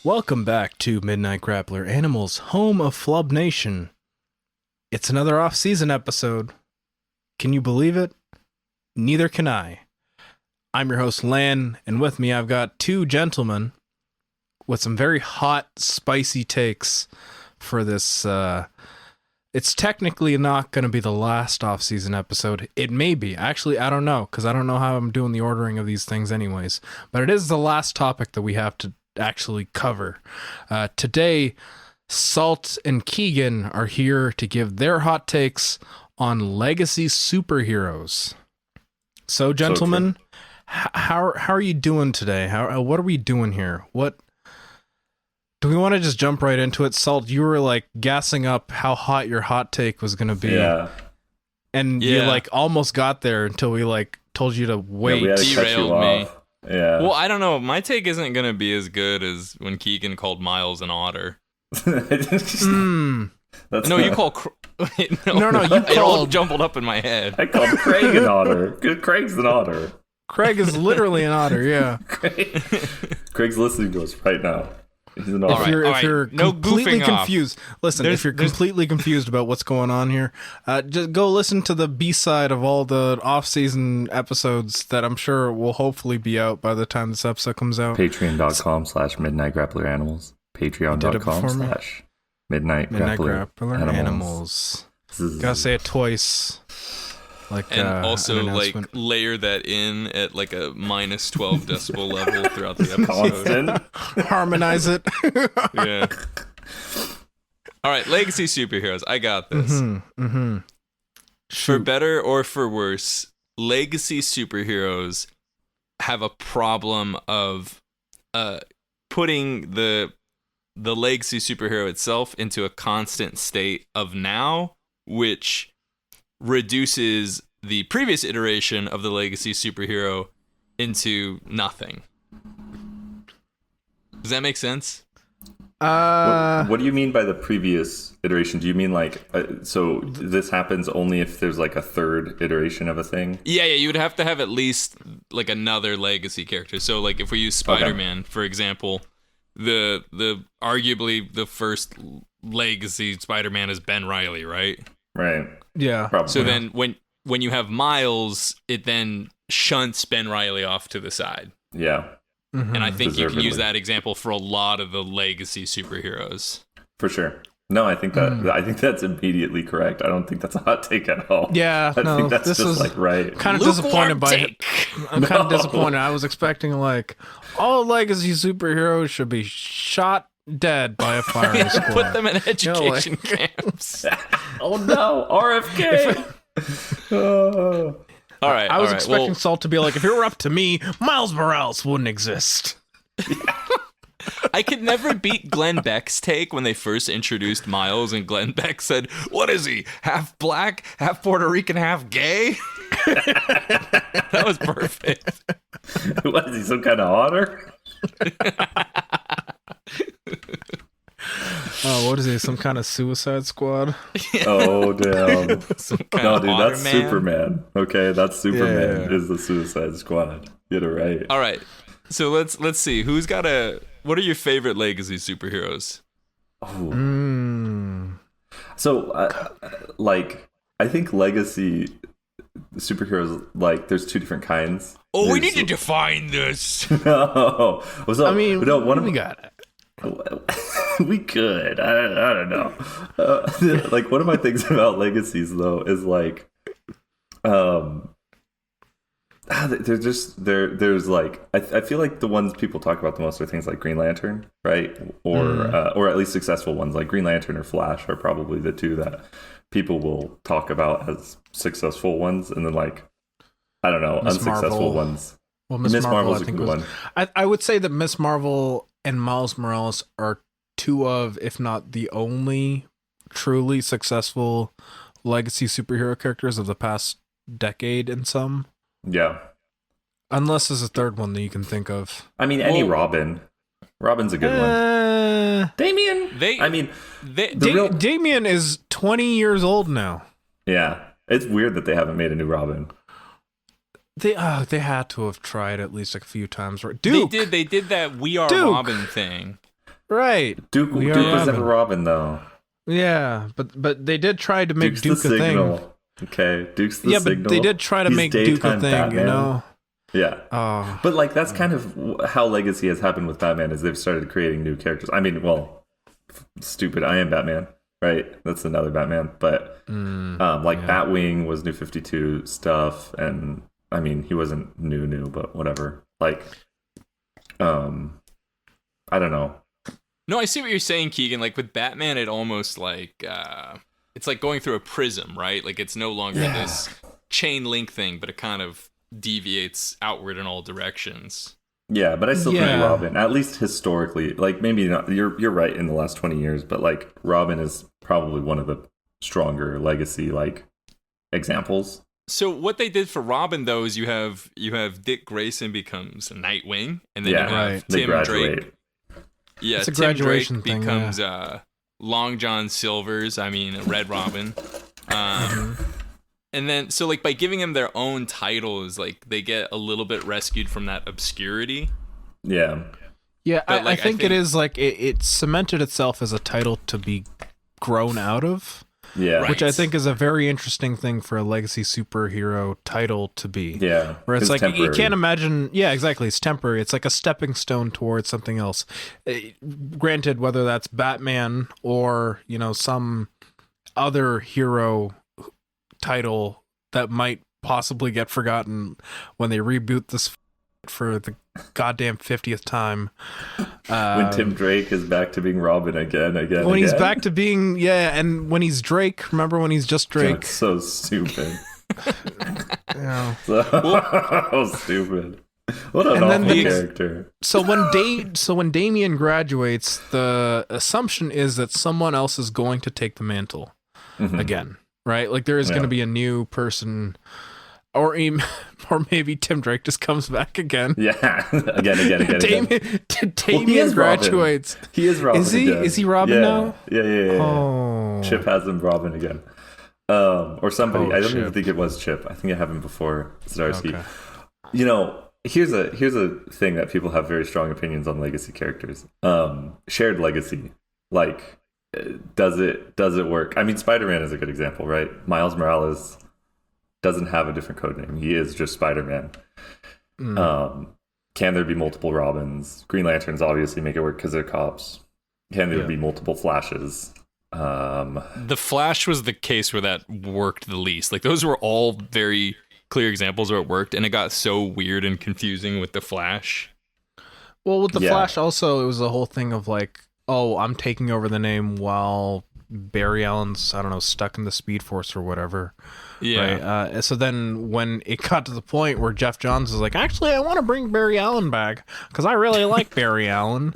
Welcome back to Midnight Grappler Animals, home of Flub Nation. It's another off-season episode. Can you believe it? Neither can I. I'm your host, Lan, and with me I've got two gentlemen with some very hot, spicy takes for this. It's technically not going to be the last off-season episode. It may be. Actually, I don't know, because I don't know how I'm doing the ordering of these things anyways. But it is the last topic that we have to actually cover. Today, Salt and Keigen are here to give their hot takes on legacy superheroes. So, gentlemen, how are you doing today? What are we doing here? What do we want to just jump right into it? Salt, you were like gassing up how hot your hot take was going to be. Yeah. And you like almost got there until we like told you to wait. Yeah, Derailed me. Yeah. Well, I don't know. My take isn't going to be as good as when Keigen called Miles an otter. That's No, you call... No, you It all called... jumbled up in my head. I called Craig an otter. Craig's an otter. Craig is literally an otter, yeah. Craig's listening to us right now. He's an otter. If you're No completely goofing off. confused, listen, if you're completely confused about what's going on here, just go listen to the B-side of all the off-season episodes that I'm sure will hopefully be out by the time this episode comes out. Patreon.com/MidnightGrapplerAnimals. Midnight Patreon.com/MidnightGrapplerAnimals. Grappler Animals. Gotta say it twice. Like, And also, an like, announcement. layer that in at, like, a minus 12 decibel level throughout the episode. Constant. Harmonize it. Yeah. All right, legacy superheroes. I got this. For Shoot. better or for worse, legacy superheroes have a problem of putting the legacy superhero itself into a constant state of now, which reduces the previous iteration of the legacy superhero into nothing. Does that make sense? What do you mean by the previous iteration? Do you mean like, so this happens only if there's like a third iteration of a thing? Yeah, you would have to have at least like another legacy character. So like if we use Spider-Man, for example, the arguably the first legacy Spider-Man is Ben Reilly, right? Right. Yeah. Probably. So then when you have Miles, it then shunts Ben Reilly off to the side. Yeah. Mm-hmm. And I think you can use Deservedly. that example for a lot of the legacy superheroes. For sure. No, I think that's immediately correct. I don't think that's a hot take at all. Yeah, I no, think that's this just is like right. kind of Lukewarm disappointed by it. take. I'm kind of No. disappointed. I was expecting like all legacy superheroes should be shot dead by a firing squad. Put them in like- education camps. Oh no, RFK. Oh. All right. I was all right. expecting Well, Salt to be like, if it were up to me, Miles Morales wouldn't exist. I could never beat Glenn Beck's take when they first introduced Miles, and Glenn Beck said, "What is he? Half black, half Puerto Rican, half gay?" That was perfect. What is he, some kind of otter? Oh, what is he? Some kind of Suicide Squad? Oh damn. Some kind No, of dude, otter that's man. Superman. Okay, that's Superman Yeah. is the Suicide Squad. Get it right. All right. So let's see. Who's got what are your favorite legacy superheroes? Oh. So, like, I think legacy superheroes, like, there's two different kinds. Oh, we There's- need to define this. No. So, I mean, no, one of we got it. we could. I don't know. Like, one of my things about legacies though is like, there's like I feel like the ones people talk about the most are things like Green Lantern, right? Or at least successful ones like Green Lantern or Flash are probably the two that people will talk about as successful ones, and then like I don't know, Miss unsuccessful Marvel. ones. Well, Miss Marvel's I a think good was. one. I would say that Miss Marvel and Miles Morales are two of, if not the only, truly successful legacy superhero characters of the past decade in some. Yeah. Unless there's a third one that you can think of. I mean, any Well- Robin. Robin's a good one. Damien. Damien is 20 years old now. Yeah. It's weird that they haven't made a new Robin. They had to have tried at least a few times. Right? Duke. They did that We Are Duke. Robin thing. Right. Duke We was are never Robin. Robin though. Yeah, but they did try to make Duke's Duke the a thing. signal. Okay, Duke's the Yeah, signal. but they did try to He's make Duke a daytime thing, Batman. you know? Yeah. Oh. But like that's kind of how legacy has happened with Batman is they've started creating new characters. I mean, well, stupid. I am Batman, right? That's another Batman. But Batwing was New 52 stuff, and I mean he wasn't new, but whatever. Like, I don't know. No, I see what you're saying, Keigen. Like with Batman, it almost like it's like going through a prism, right? Like it's no longer this chain link thing, but it kind of deviates outward in all directions. Yeah, but I still think Robin, at least historically, like maybe not. You're right in the last 20 years, but like Robin is probably one of the stronger legacy like examples. So what they did for Robin though is you have Dick Grayson becomes Nightwing, and then you have they Tim graduate. Drake. Yeah, It's a Tim graduation Drake thing, becomes Long John Silver's. I mean, Red Robin. And then, so like by giving them their own titles, like they get a little bit rescued from that obscurity. Yeah. Yeah, But, I think it is like it cemented itself as a title to be grown out of. Yeah. Right. Which I think is a very interesting thing for a legacy superhero title to be. Yeah. Where it's like, temporary. you can't imagine. Yeah, exactly. It's temporary. It's like a stepping stone towards something else. Granted, whether that's Batman or, some other hero title that might possibly get forgotten when they reboot this for the goddamn 50th time. When Tim Drake is back to being Robin again. When he's back to being, and when he's Drake, remember when he's just Drake? That's so stupid. Yeah. So stupid. What an awful character. So when Damian graduates, the assumption is that someone else is going to take the mantle again, right? Like there is going to be a new person, or maybe Tim Drake just comes back again. Yeah, again. Damian graduates. Robin. He is Robin. Is he? Again. Is he Robin now? Yeah. Oh. Chip has him Robin again, or somebody. Oh, I don't Chip. even think it was Chip. I think it happened before Zdarsky. Okay. Here's a thing that people have very strong opinions on legacy characters. Shared legacy, like does it work? I mean, Spider-Man is a good example, right? Miles Morales doesn't have a different code name. He is just Spider-Man. Can there be multiple Robins? Green Lanterns obviously make it work because they're cops. Can there be multiple Flashes? The Flash was the case where that worked the least. Like those were all very clear examples where it worked, and it got so weird and confusing with the Flash. Well, with the Flash also, it was a whole thing of like, oh, I'm taking over the name while Barry Allen's, I don't know, stuck in the Speed Force or whatever. Yeah. Right? So then when it got to the point where Jeff Johns was like, actually, I want to bring Barry Allen back because I really like Barry Allen.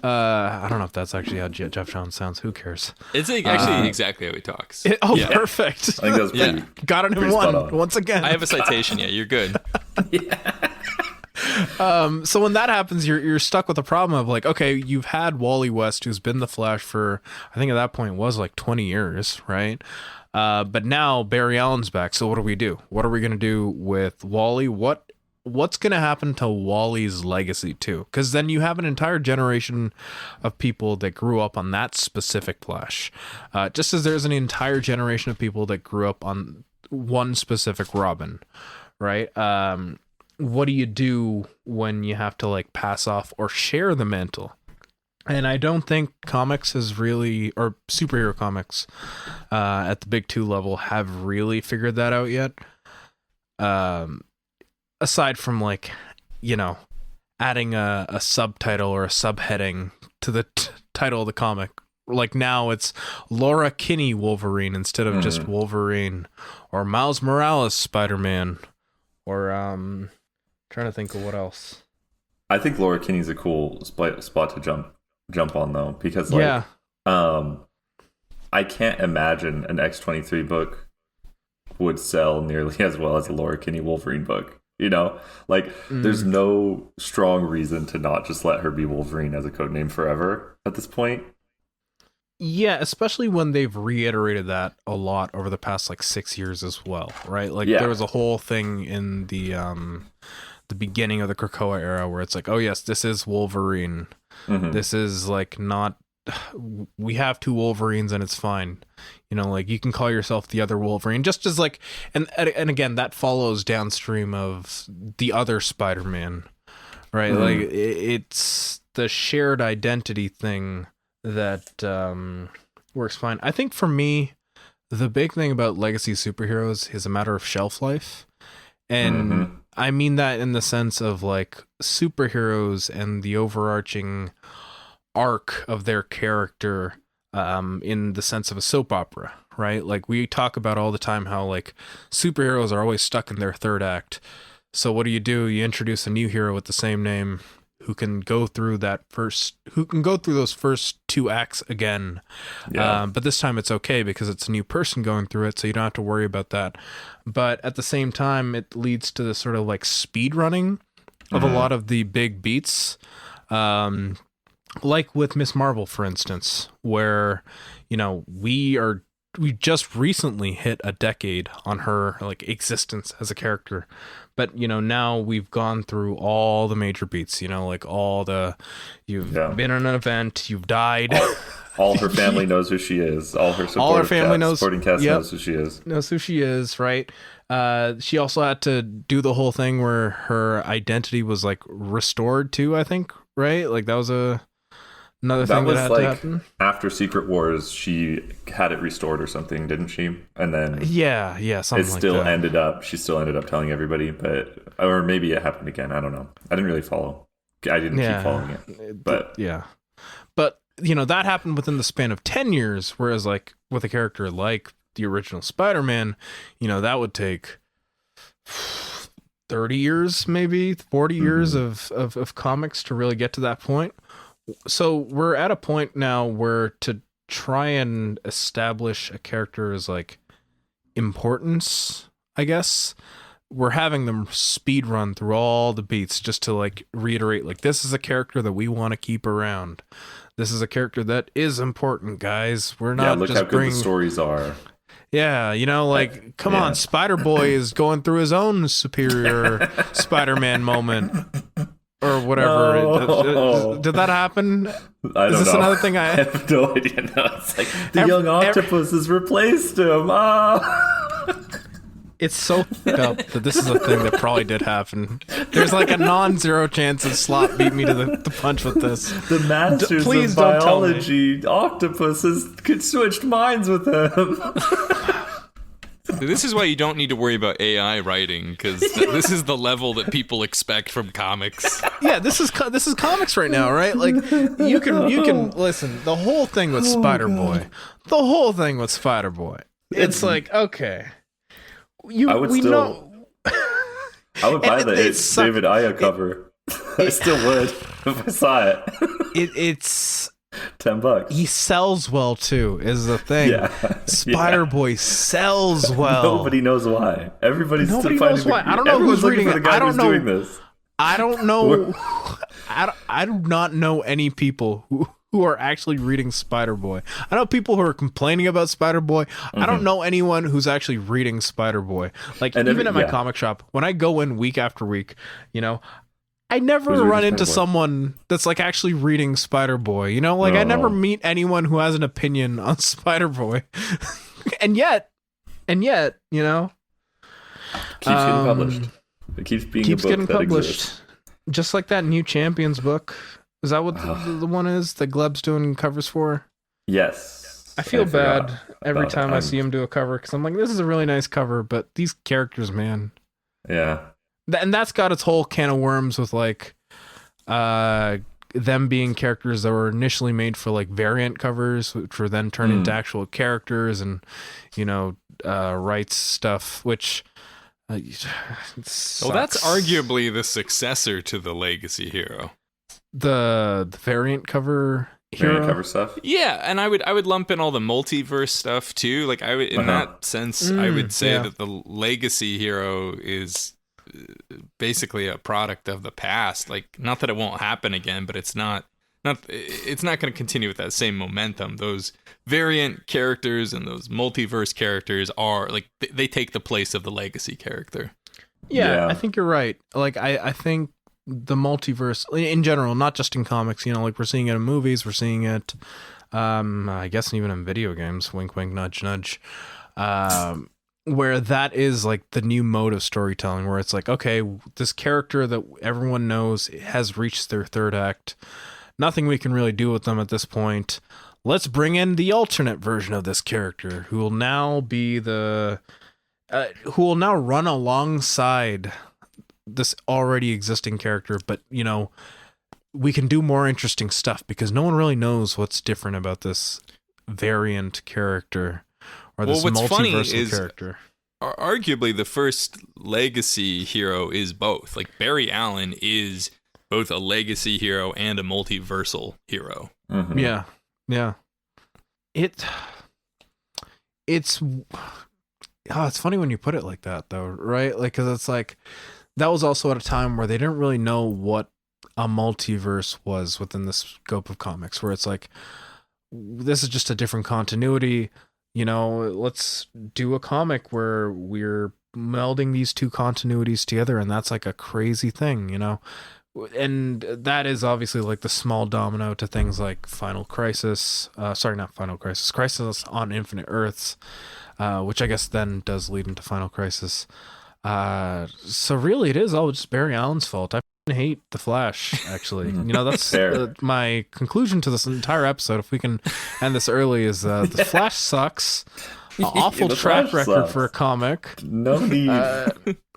I don't know if that's actually how Jeff Johns sounds. Who cares? It's actually exactly how he talks. Perfect. I think that's pretty. Got it in one once again. I have a citation. Yeah, you're good. So when that happens, you're stuck with the problem of like, okay, you've had Wally West, who's been the Flash for, I think at that point was like 20 years, right? But now Barry Allen's back. So what do we do? What are we going to do with Wally? What's going to happen to Wally's legacy too? Because then you have an entire generation of people that grew up on that specific Flash. Just as there's an entire generation of people that grew up on one specific Robin, right? What do you do when you have to like pass off or share the mantle? And I don't think comics has really, or superhero comics at the big two level have really figured that out yet. Aside from like, adding a subtitle or a subheading to the title of the comic. Like now it's Laura Kinney Wolverine instead of just Wolverine, or Miles Morales Spider-Man, or trying to think of what else. I think Laura Kinney's a cool spot to jump on though, because like I can't imagine an X-23 book would sell nearly as well as a Laura Kinney Wolverine book. There's no strong reason to not just let her be Wolverine as a codename forever at this point. Yeah, especially when they've reiterated that a lot over the past like 6 years as well, right? Like there was a whole thing in the beginning of the Krakoa era where it's like, oh yes, this is Wolverine. This is like not, we have two Wolverines and it's fine. You know, like you can call yourself the other Wolverine, just as like, and again, that follows downstream of the other Spider-Man, right? Like it's the shared identity thing that works fine. I think for me, the big thing about legacy superheroes is a matter of shelf life. And I mean that in the sense of like superheroes and the overarching arc of their character, in the sense of a soap opera, right? Like we talk about all the time how like superheroes are always stuck in their third act. So what do? You introduce a new hero with the same name who can go through those first two acts again. But this time it's okay because it's a new person going through it, so you don't have to worry about that. But at the same time, it leads to this sort of like speed running of a lot of the big beats. Like with Miss Marvel, for instance, where, you know, we just recently hit a decade on her like existence as a character. But, you know, now we've gone through all the major beats, you know, like you've been in an event, you've died. All her family knows who she is. All her supporting cast knows who she is. Knows who she is, right? She also had to do the whole thing where her identity was like restored too, I think, right? Like that was another thing that had to happen. After Secret Wars, she had it restored or something, didn't she? And then something she still ended up telling everybody, or maybe it happened again. I don't know. I didn't really follow. I didn't keep following it. But you know, that happened within the span of 10 years, whereas like with a character like the original Spider-Man, you know, that would take 30 years, maybe 40 years of comics to really get to that point. So we're at a point now where to try and establish a character's like importance, I guess, we're having them speed run through all the beats just to like reiterate, like, this is a character that we want to keep around. This is a character that is important, guys. We're not look just how good the stories are. Yeah, you know, like, come on, Spider-Boy is going through his own superior Spider-Man moment. Or whatever. No. Did that happen? I don't know. Is this another thing I have no idea. No, it's like the young octopus has replaced him. It's so up that this is a thing that probably did happen. There's like a non-zero chance that Slot beat me to the punch with this. The masters of biology octopus has switched minds with him. This is why you don't need to worry about AI writing, because this is the level that people expect from comics. Yeah, this is comics right now, right? Like you can listen. The whole thing with Spider-Boy, it's like, okay, I would buy the David Aya cover. I still would if I saw it. It's $10. He sells well too, is the thing. Spider-Boy sells well. Nobody knows why. Nobody knows why. I don't know who's reading it. I don't know. Doing this. I don't know. I do not know any people who are actually reading Spider-Boy. I know people who are complaining about Spider-Boy. I don't know anyone who's actually reading Spider-Boy. Like, even at my comic shop, when I go in week after week, you know, I never run into someone that's like actually reading Spider-Boy, you know, like I never meet anyone who has an opinion on Spider-Boy. and yet, you know, keeps getting published. It keeps being a book that exists. Just like that new Champions book. Is that what the one is that Gleb's doing covers for? Yes. I feel bad every time I see him do a cover because I'm like, this is a really nice cover, but these characters, man. Yeah. And that's got its whole can of worms with like them being characters that were initially made for like variant covers, which were then turned into actual characters, and you know, rights stuff, which well, that's arguably the successor to the legacy hero. The variant cover hero? Variant cover stuff. Yeah, and I would lump in all the multiverse stuff too. Like I would, in that sense, I would say that the legacy hero is basically a product of the past. Like, not that it won't happen again, but it's not going to continue with that same momentum. Those variant characters and those multiverse characters are like they take the place of the legacy character. Yeah. I think you're right. Like I think the multiverse in general, not just in comics, you know, like we're seeing it in movies, we're seeing it, I guess even in video games, wink, wink, nudge, nudge, where that is like the new mode of storytelling, where it's like, okay, this character that everyone knows has reached their third act. Nothing we can really do with them at this point. Let's bring in the alternate version of this character who will now be who will now run alongside this already existing character, but you know, we can do more interesting stuff because no one really knows what's different about this variant character or this multiversal character. Arguably, the first legacy hero is both. Like Barry Allen is both a legacy hero and a multiversal hero. Mm-hmm. Yeah. It's funny when you put it like that, though, right? Like, because it's like that was also at a time where they didn't really know what a multiverse was within the scope of comics, where it's like, this is just a different continuity. You know, let's do a comic where we're melding these two continuities together, and that's like a crazy thing, you know? And that is obviously like the small domino to things like Crisis on Infinite Earths, which I guess then does lead into Final Crisis. So really it is all just Barry Allen's fault. I hate the Flash, actually. You know, that's my conclusion to this entire episode. If we can end this early, is the Flash sucks. Awful track record sucks. For a comic. No need.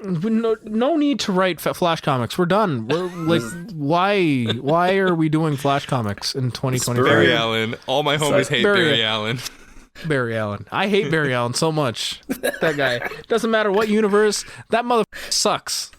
No need to write Flash comics. We're done. We're like, why are we doing Flash comics in 2023? Barry Allen. All my homies hate Barry Allen. Barry Allen. I hate Barry Allen so much. That guy. Doesn't matter what universe. That mother sucks.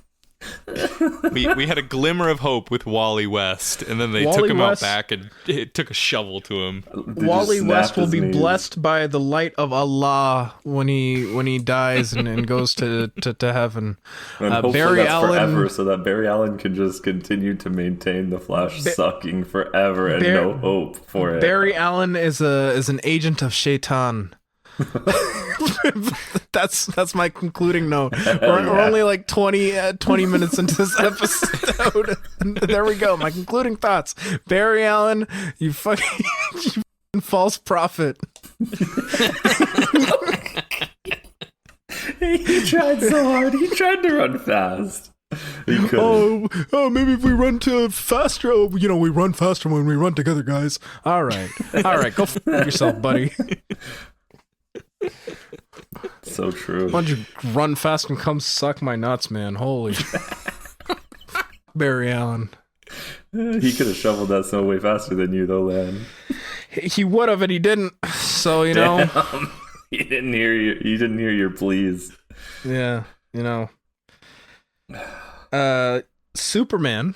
We had a glimmer of hope with Wally West, and then they took him out back and it took a shovel to him. Wally West will be blessed by the light of Allah when he dies and goes to heaven. And Barry Allen forever, so that Barry Allen can just continue to maintain the Flash sucking forever and no hope for it. Barry Allen is an agent of Shaitan. That's my concluding note. We're only like 20 minutes into this episode. There we go. My concluding thoughts. Barry Allen, you fucking false prophet. He tried so hard. He tried to run fast. He couldn't. Oh, maybe if we run faster. Oh, you know, we run faster when we run together, guys. All right. Go f*** yourself, buddy. So true. Why don't you run fast and come suck my nuts, man? Holy Barry Allen. He could have shoveled that snow way faster than you, though, Lan. He would have, and he didn't. So you know, he didn't hear you. He didn't hear your pleas. Yeah, you know. Superman.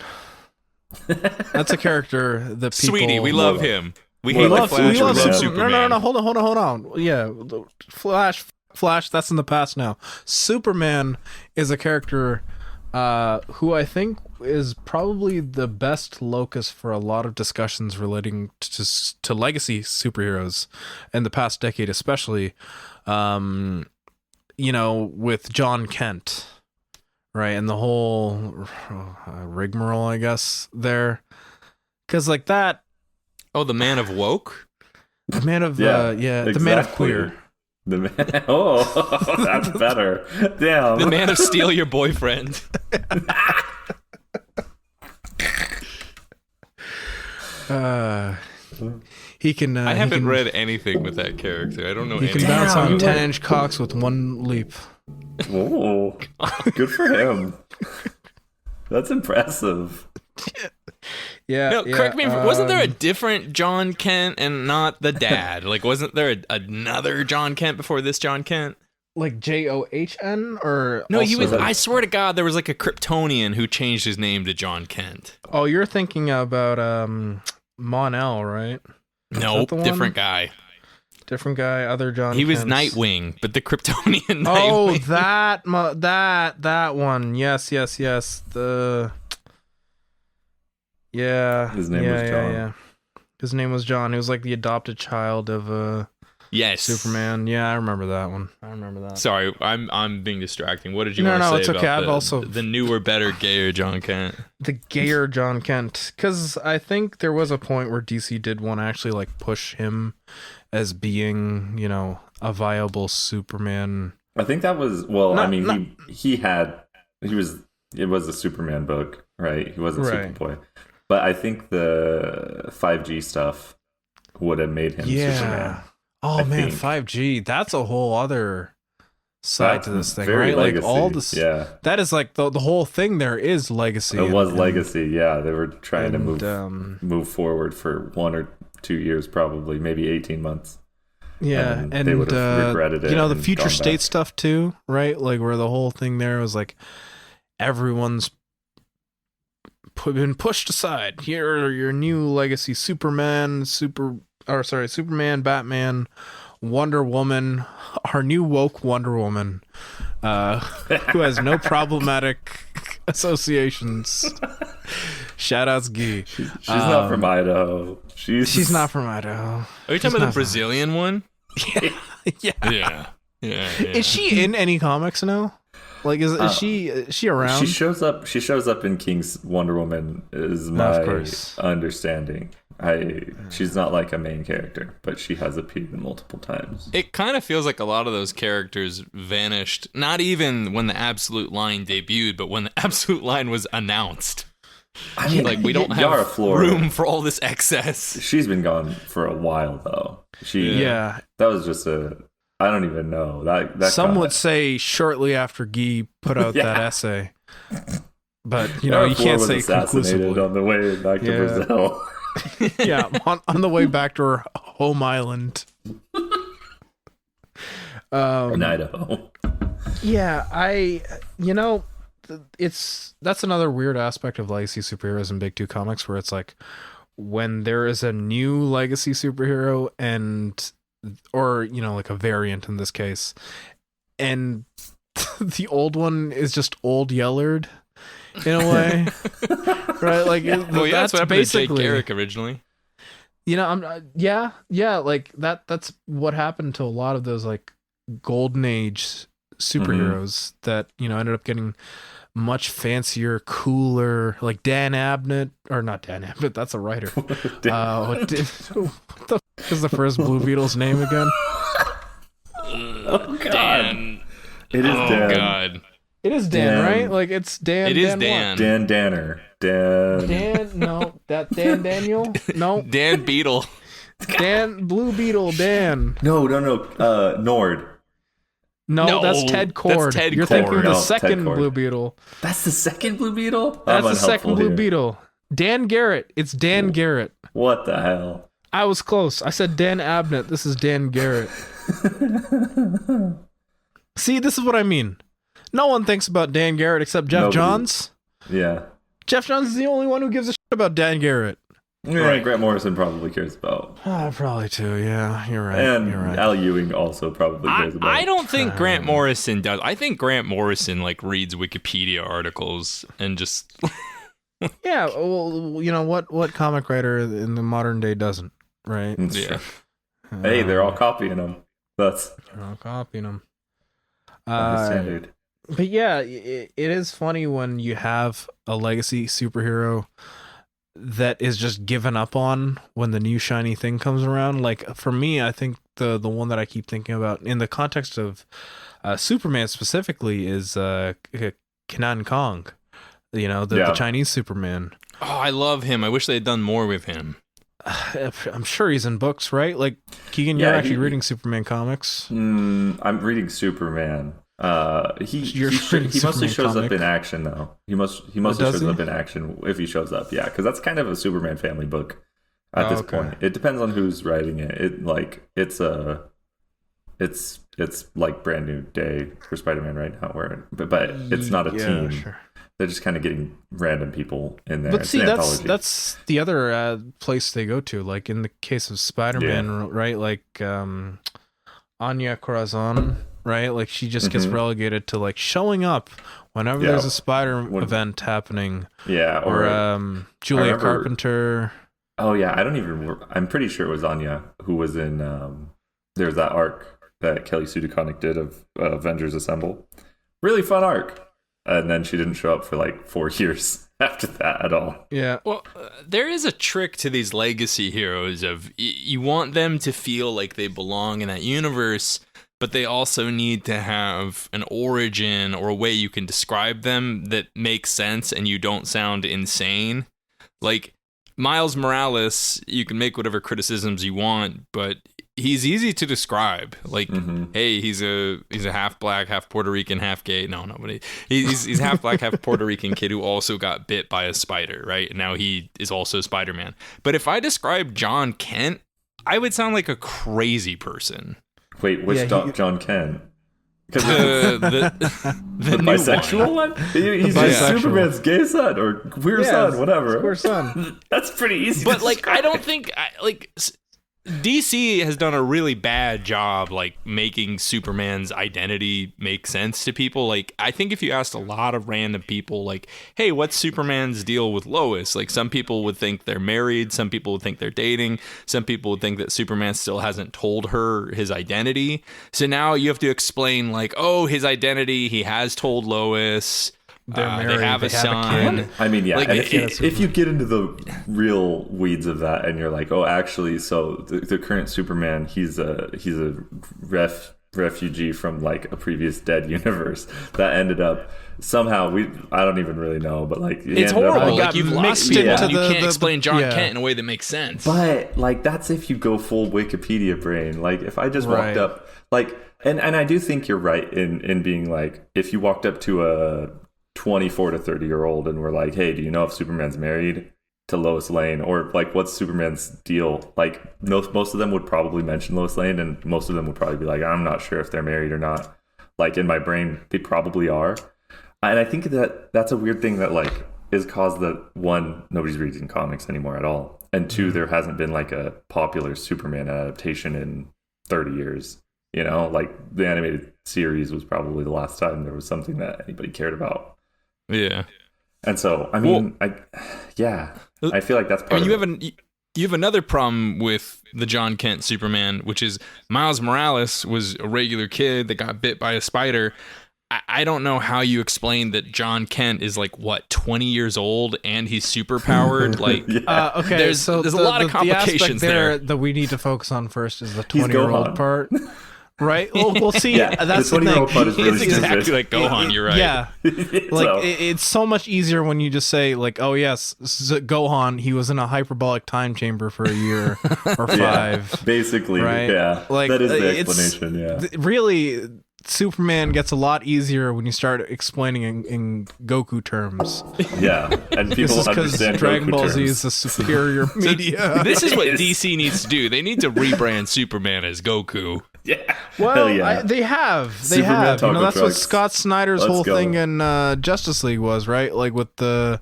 That's a character that people. Sweetie, we love him. We love Superman. No, hold on. Yeah, Flash, that's in the past now. Superman is a character who I think is probably the best locus for a lot of discussions relating to legacy superheroes in the past decade, especially, you know, with John Kent, right? And the whole rigmarole, I guess, there. Because like that... Oh, the Man of Woke? The Man of, exactly. The Man of Queer. The man, that's better. Damn. The Man of Steal Your Boyfriend. He can. I haven't read anything with that character. I don't know. He can bounce on 10-inch cocks with one leap. Oh, good for him. That's impressive. Yeah. No, correct me. Wasn't there a different John Kent and not the dad? Like, wasn't there another John Kent before this John Kent? Like John or no? He was. I swear to God, there was like a Kryptonian who changed his name to John Kent. Oh, you're thinking about Mon-El, right? No, different guy. Different guy. Other John. He was Kents. Nightwing, but the Kryptonian. Oh, Nightwing. that one. Yes. His name was John. Yeah. His name was John. He was like the adopted child of Yes. Superman. Yeah, I remember that one. I remember that. Sorry, I'm being distracting. What did you No, want to no, say it's about okay. I've also- the newer, better, gayer John Kent? The gayer John Kent, because I think there was a point where DC did want to actually like push him as being, you know, a viable Superman. I think that was it was a Superman book, right? He wasn't Right. Superboy. But I think the 5G stuff would have made him Superman. Oh I man, think. 5G. That's a whole other side to this thing, very right? legacy. Like all this. Yeah. That is like the whole thing. There is legacy. It was legacy. Yeah, they were trying to and, move forward for 1 or 2 years, probably maybe 18 months. Yeah, and they would have regretted it. You know, the and future gone state back. stuff too, right? Like where the whole thing there was like everyone's been pushed aside. Here are your new legacy: Superman, Batman, Wonder Woman, our new woke Wonder Woman, who has no problematic associations. Shout outs, Guy. She's not from Idaho. She's not from Idaho. Are you talking about the Brazilian one? Yeah. Yeah. Is she in any comics now? Like, is she around? She shows up in King's Wonder Woman. Is my understanding. She's not like a main character, but she has appeared multiple times. It kind of feels like a lot of those characters vanished, not even when the Absolute Line debuted, but when the Absolute Line was announced. I mean, like, we don't have room for all this excess. She's been gone for a while, though. Yeah. That was just I don't even know. That Some would say shortly after Guy put out that essay. But, you know, you can't say conclusively. On the way back to Brazil. Yeah, on the way back to her home island. In Idaho. Yeah, that's another weird aspect of legacy superheroes in Big Two comics, where it's like when there is a new legacy superhero or you know, like a variant in this case, and the old one is just old Yellard in a way. Right, like that's what happened to Jake Garrick originally. You know, like that's what happened to a lot of those like golden age superheroes that, you know, ended up getting much fancier, cooler, like Dan Abnett, or not Dan Abnett, that's a writer. What the fuck is the first Blue Beetle's name again? Oh God. Dan. It is Dan. God. It is Dan, right? Like it's Dan. It is Dan. Dan Danner. Dan. No, that Dan Daniel. No. Dan Beetle. Dan Blue Beetle. Dan. No. Nord. No, that's Ted Cord. That's Ted You're Cord. thinking the No, second Ted Cord. Blue Beetle. That's the second Blue Beetle? That's I'm the second Blue here. Beetle. Dan Garrett. It's Dan Garrett. What the hell? I was close. I said Dan Abnett. This is Dan Garrett. See, this is what I mean. No one thinks about Dan Garrett except Jeff Nobody. Johns. Yeah. Jeff Johns is the only one who gives a shit about Dan Garrett. Yeah, Right. Grant Morrison probably cares about. Probably too. Yeah, you're right. And you're right. Al Ewing also probably cares about. I don't think Grant Morrison does. I think Grant Morrison like reads Wikipedia articles and just Yeah, well, you know what comic writer in the modern day doesn't, right? It's yeah. true. Hey, they're all copying them. That's They're all copying them. the standard. But yeah, it is funny when you have a legacy superhero that is just given up on when the new shiny thing comes around. Like for me, I think the one that I keep thinking about in the context of Superman specifically is Kenan Kong. You know, the Chinese Superman. Oh, I love him. I wish they had done more with him. I'm sure he's in books, right? Like Keigen, you're actually reading Superman comics. I'm reading Superman. He mostly shows up in action though. He mostly shows up in action if he shows up. Yeah, because that's kind of a Superman family book at this point. It depends on who's writing it. It's like brand new day for Spider-Man right now, but it's not a team. Sure. They're just kind of getting random people in there. But it's see, an anthology. that's the other place they go to. Like in the case of Spider-Man, right? Like Anya Corazon, right? Like she just gets relegated to like showing up whenever there's a Spider event happening. Yeah, or Julia Carpenter. Oh yeah, I'm pretty sure it was Anya who was in there's that arc that Kelly Sue DeConnick did of Avengers Assemble. Really fun arc. And then she didn't show up for like 4 years after that at all. Yeah. Well, there is a trick to these legacy heroes of you want them to feel like they belong in that universe, but they also need to have an origin or a way you can describe them that makes sense and you don't sound insane. Like Miles Morales, you can make whatever criticisms you want, but he's easy to describe. Like, hey, he's a half black, half Puerto Rican, half gay. No, but he's half black, half Puerto Rican kid who also got bit by a spider, right? And now he is also Spider-Man. But if I describe John Kent, I would sound like a crazy person. Wait, which John Kent? The bisexual one? He's just Superman's gay son or queer son, whatever. Queer son. That's pretty easy. But to like, describe. I don't think DC has done a really bad job like making Superman's identity make sense to people. Like, I think if you asked a lot of random people like, hey, what's Superman's deal with Lois? Like, some people would think they're married, some people would think they're dating, some people would think that Superman still hasn't told her his identity. So now you have to explain like, oh, his identity, he has told Lois. They're married, they have a son. I mean, yeah. Like, and if you get into the real weeds of that, and you're like, oh, actually, so the current Superman, he's a refugee from like a previous dead universe that ended up somehow I don't even really know, but like it's horrible. Like you've lost mixed people. into You can't explain John yeah. Kent in a way that makes sense. But like that's if you go full Wikipedia brain. Like if I just walked up, like, and I do think you're right in being like, if you walked up to a 24 to 30-year-old and we're like, hey, do you know if Superman's married to Lois Lane, or like what's Superman's deal? Like most of them would probably mention Lois Lane, and most of them would probably be like, I'm not sure if they're married or not. Like in my brain, they probably are. And I think that's a weird thing that like is caused that, one, nobody's reading comics anymore at all, and two, there hasn't been like a popular Superman adaptation in 30 years. You know, like the animated series was probably the last time there was something that anybody cared about. Yeah. And so, I mean, I feel like that's part of it. You have another problem with the John Kent Superman, which is Miles Morales was a regular kid that got bit by a spider. I don't know how you explain that John Kent is like, what, 20 years old and he's super powered? Like, okay, there's a lot of complications the there. that we need to focus on first is the 20-year-old part. Right? Well, we'll see. Yeah, that's the 20-year-old thing. part is really It's exactly stupid. like Gohan, you're right. Yeah. Like, So- it's so much easier when you just say, like, oh, yes, Gohan, he was in a hyperbolic time chamber for a year or 5. Yeah, basically, Right? yeah. Like, that is the it's- explanation, yeah. Really, Superman gets a lot easier when you start explaining in Goku terms. Yeah, and This people is because understand Dragon Goku Ball Z terms. is the superior media. This is what It is. DC needs to do. They need to rebrand Superman as Goku. Yeah. Well, Hell yeah. they have. Superman You know, taco that's what trucks. Scott Snyder's Let's whole go. thing in Justice League was, right? Like with the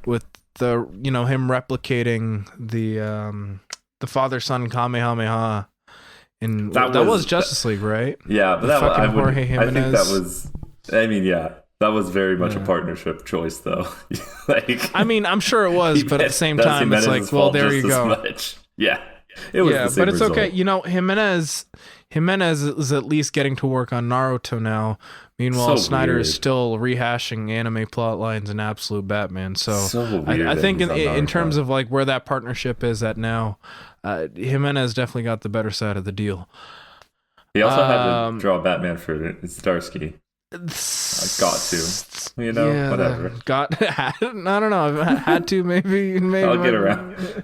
you know, him replicating the father-son Kamehameha. And That that was- was Justice League, right? Yeah, but The that fucking I think Jorge that Jimenez. was. I mean, yeah, that was very much a partnership choice, though. Like, I mean, I'm sure it was, but at the same that's time, it's Jimenez's like, well, fault there just you as go. much. Yeah, it was. Yeah, the same but it's result. okay. You know, Jimenez is at least getting to work on Naruto now. Meanwhile, So Snyder is weird. still rehashing anime plot lines in Absolute Batman. So So weird I that think he's on in Naruto. terms of like where that partnership is at now, Jimenez definitely got the better side of the deal. He also had to draw Batman for Starsky. I got to, you know, Yeah, whatever. I don't know. I had to maybe. I'll get around.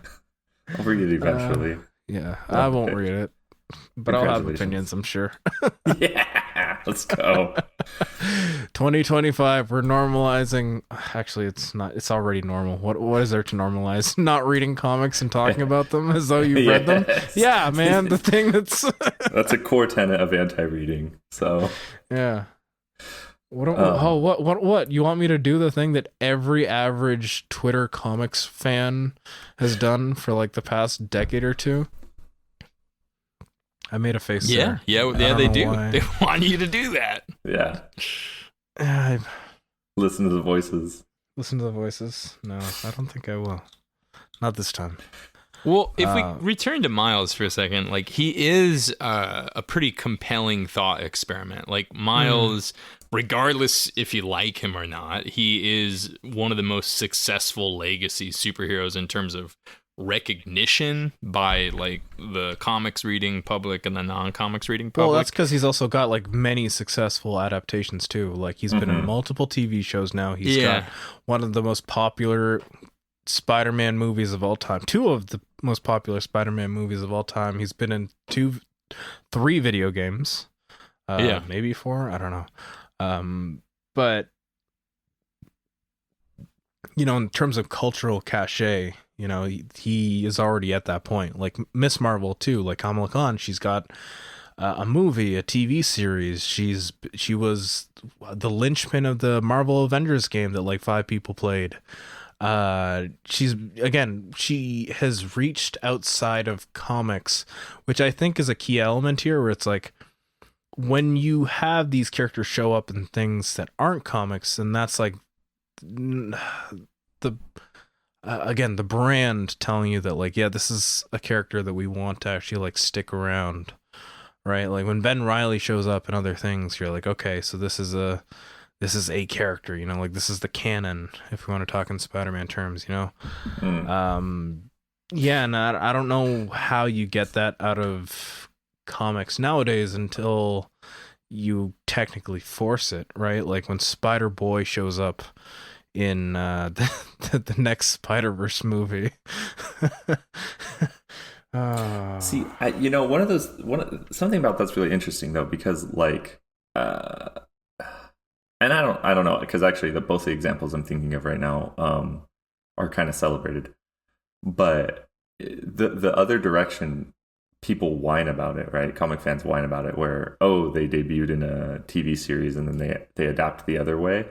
I'll read it eventually. Yeah, I won't Okay. read it, but I'll have Congratulations. opinions. I'm sure. Yeah, let's go. 2025, we're normalizing. Actually, it's not. It's already normal. What is there to normalize? Not reading comics and talking about them as though you read them. Yes. Yeah, man. The thing that's That's a core tenet of anti-reading. So yeah. What? You want me to do the thing that every average Twitter comics fan has done for like the past decade or two? I made a face. there. I Yeah, don't they know do. why. They want you to do that. yeah, I listen to the voices. listen to the voices. No, I don't think I will. Not this time. Well, if we return to Miles for a second, like he is a pretty compelling thought experiment. Like Miles, regardless if you like him or not, he is one of the most successful legacy superheroes in terms of recognition by like the comics reading public and the non-comics reading public. Well, that's because he's also got like many successful adaptations too. Like he's been in multiple TV shows now. He's got one of the most popular Spider-Man movies of all time. Two of the most popular Spider-Man movies of all time. He's been in 3 video games. Maybe 4. I don't know. But you know, in terms of cultural cachet, you know, he is already at that point. Like Miss Marvel too, like Kamala Khan, she's got a movie, a TV series. She was the linchpin of the Marvel Avengers game that like 5 people played. She has reached outside of comics, which I think is a key element here, where it's like when you have these characters show up in things that aren't comics, and that's like the brand telling you that like, yeah, this is a character that we want to actually like stick around, right? Like when Ben Reilly shows up in other things, you're like, okay, so this is a character, you know, like this is the canon, if we want to talk in Spider-Man terms, you know? And I don't know how you get that out of comics nowadays until you technically force it, right? Like when Spider-Boy shows up in the next Spider-Verse movie. See, something about that's really interesting though, because like, and I don't know, because actually both the examples I'm thinking of right now are kind of celebrated, but the other direction, people whine about it, right? Comic fans whine about it, where they debuted in a TV series and then they adapt the other way.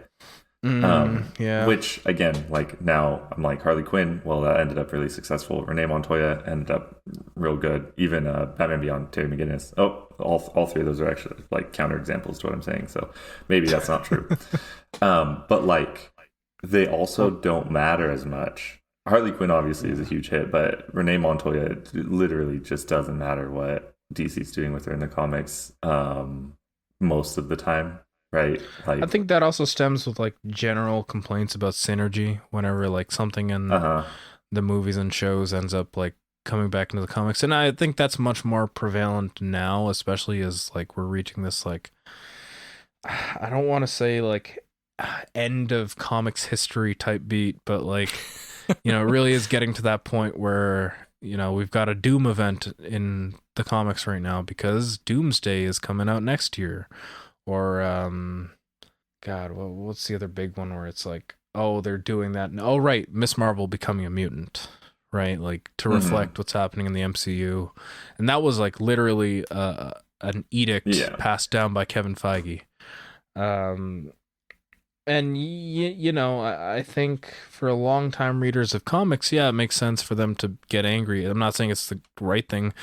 Which again, like now I'm like Harley Quinn. Well, that ended up really successful. Renee Montoya ended up real good. Even Batman Beyond, Terry McGinnis. All 3 of those are actually like counter examples to what I'm saying. So maybe that's not true. But like they also don't matter as much. Harley Quinn obviously is a huge hit, but Renee Montoya literally just doesn't matter what DC's doing with her in the comics most of the time. Right. Like, I think that also stems with like general complaints about synergy whenever like something in the movies and shows ends up like coming back into the comics. And I think that's much more prevalent now, especially as like we're reaching this like, I don't want to say like end of comics history type beat, but like, you know, it really is getting to that point where, you know, we've got a Doom event in the comics right now because Doomsday is coming out next year. Or, what's the other big one where it's like, they're doing that. Oh, right. Miss Marvel becoming a mutant, right? Like to reflect what's happening in the MCU. And that was like literally an edict passed down by Kevin Feige. And, you know, I think for a long time readers of comics, it makes sense for them to get angry. I'm not saying it's the right thing.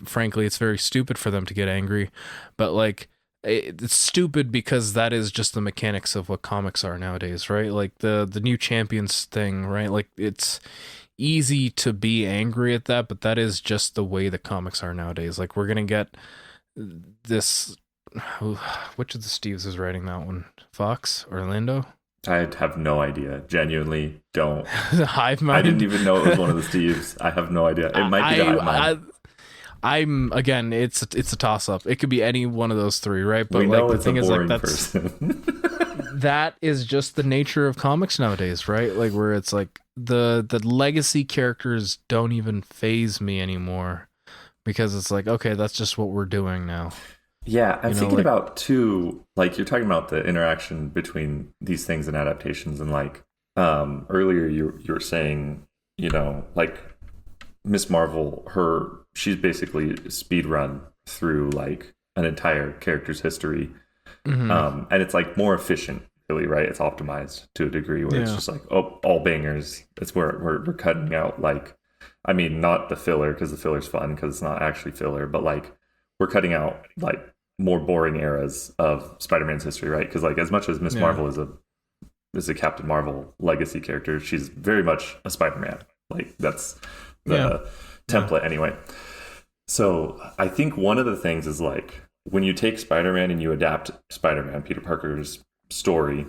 Frankly, it's very stupid for them to get angry. But like, it's stupid because that is just the mechanics of what comics are nowadays, right? Like the new Champions thing, right? Like it's easy to be angry at that, but that is just the way the comics are nowadays. Like we're going to get this, which of the Steves is writing that one? Fox? Orlando? I have no idea. Genuinely don't. Hive Mind? I didn't even know it was one of the Steves. I have no idea. It might be the Hive Mind. It's a toss up. It could be any one of those 3, right? But we like know the it's thing a is like person. that is just the nature of comics nowadays, right? Like where it's like the legacy characters don't even faze me anymore because it's like, okay, that's just what we're doing now. Yeah, I'm thinking about too, like you're talking about the interaction between these things and adaptations, and like earlier you were saying, you know, like Miss Marvel, she's basically speed run through like an entire character's history. And it's like more efficient, really, right? It's optimized to a degree where it's just like, all bangers. It's where we're cutting out like, I mean, not the filler because the filler's fun because it's not actually filler, but like we're cutting out like more boring eras of Spider-Man's history, right? Because like as much as Miss Marvel is a Captain Marvel legacy character, she's very much a Spider-Man. Like that's template anyway. So I think one of the things is like when you take Spider-Man and you adapt Spider-Man, Peter Parker's story,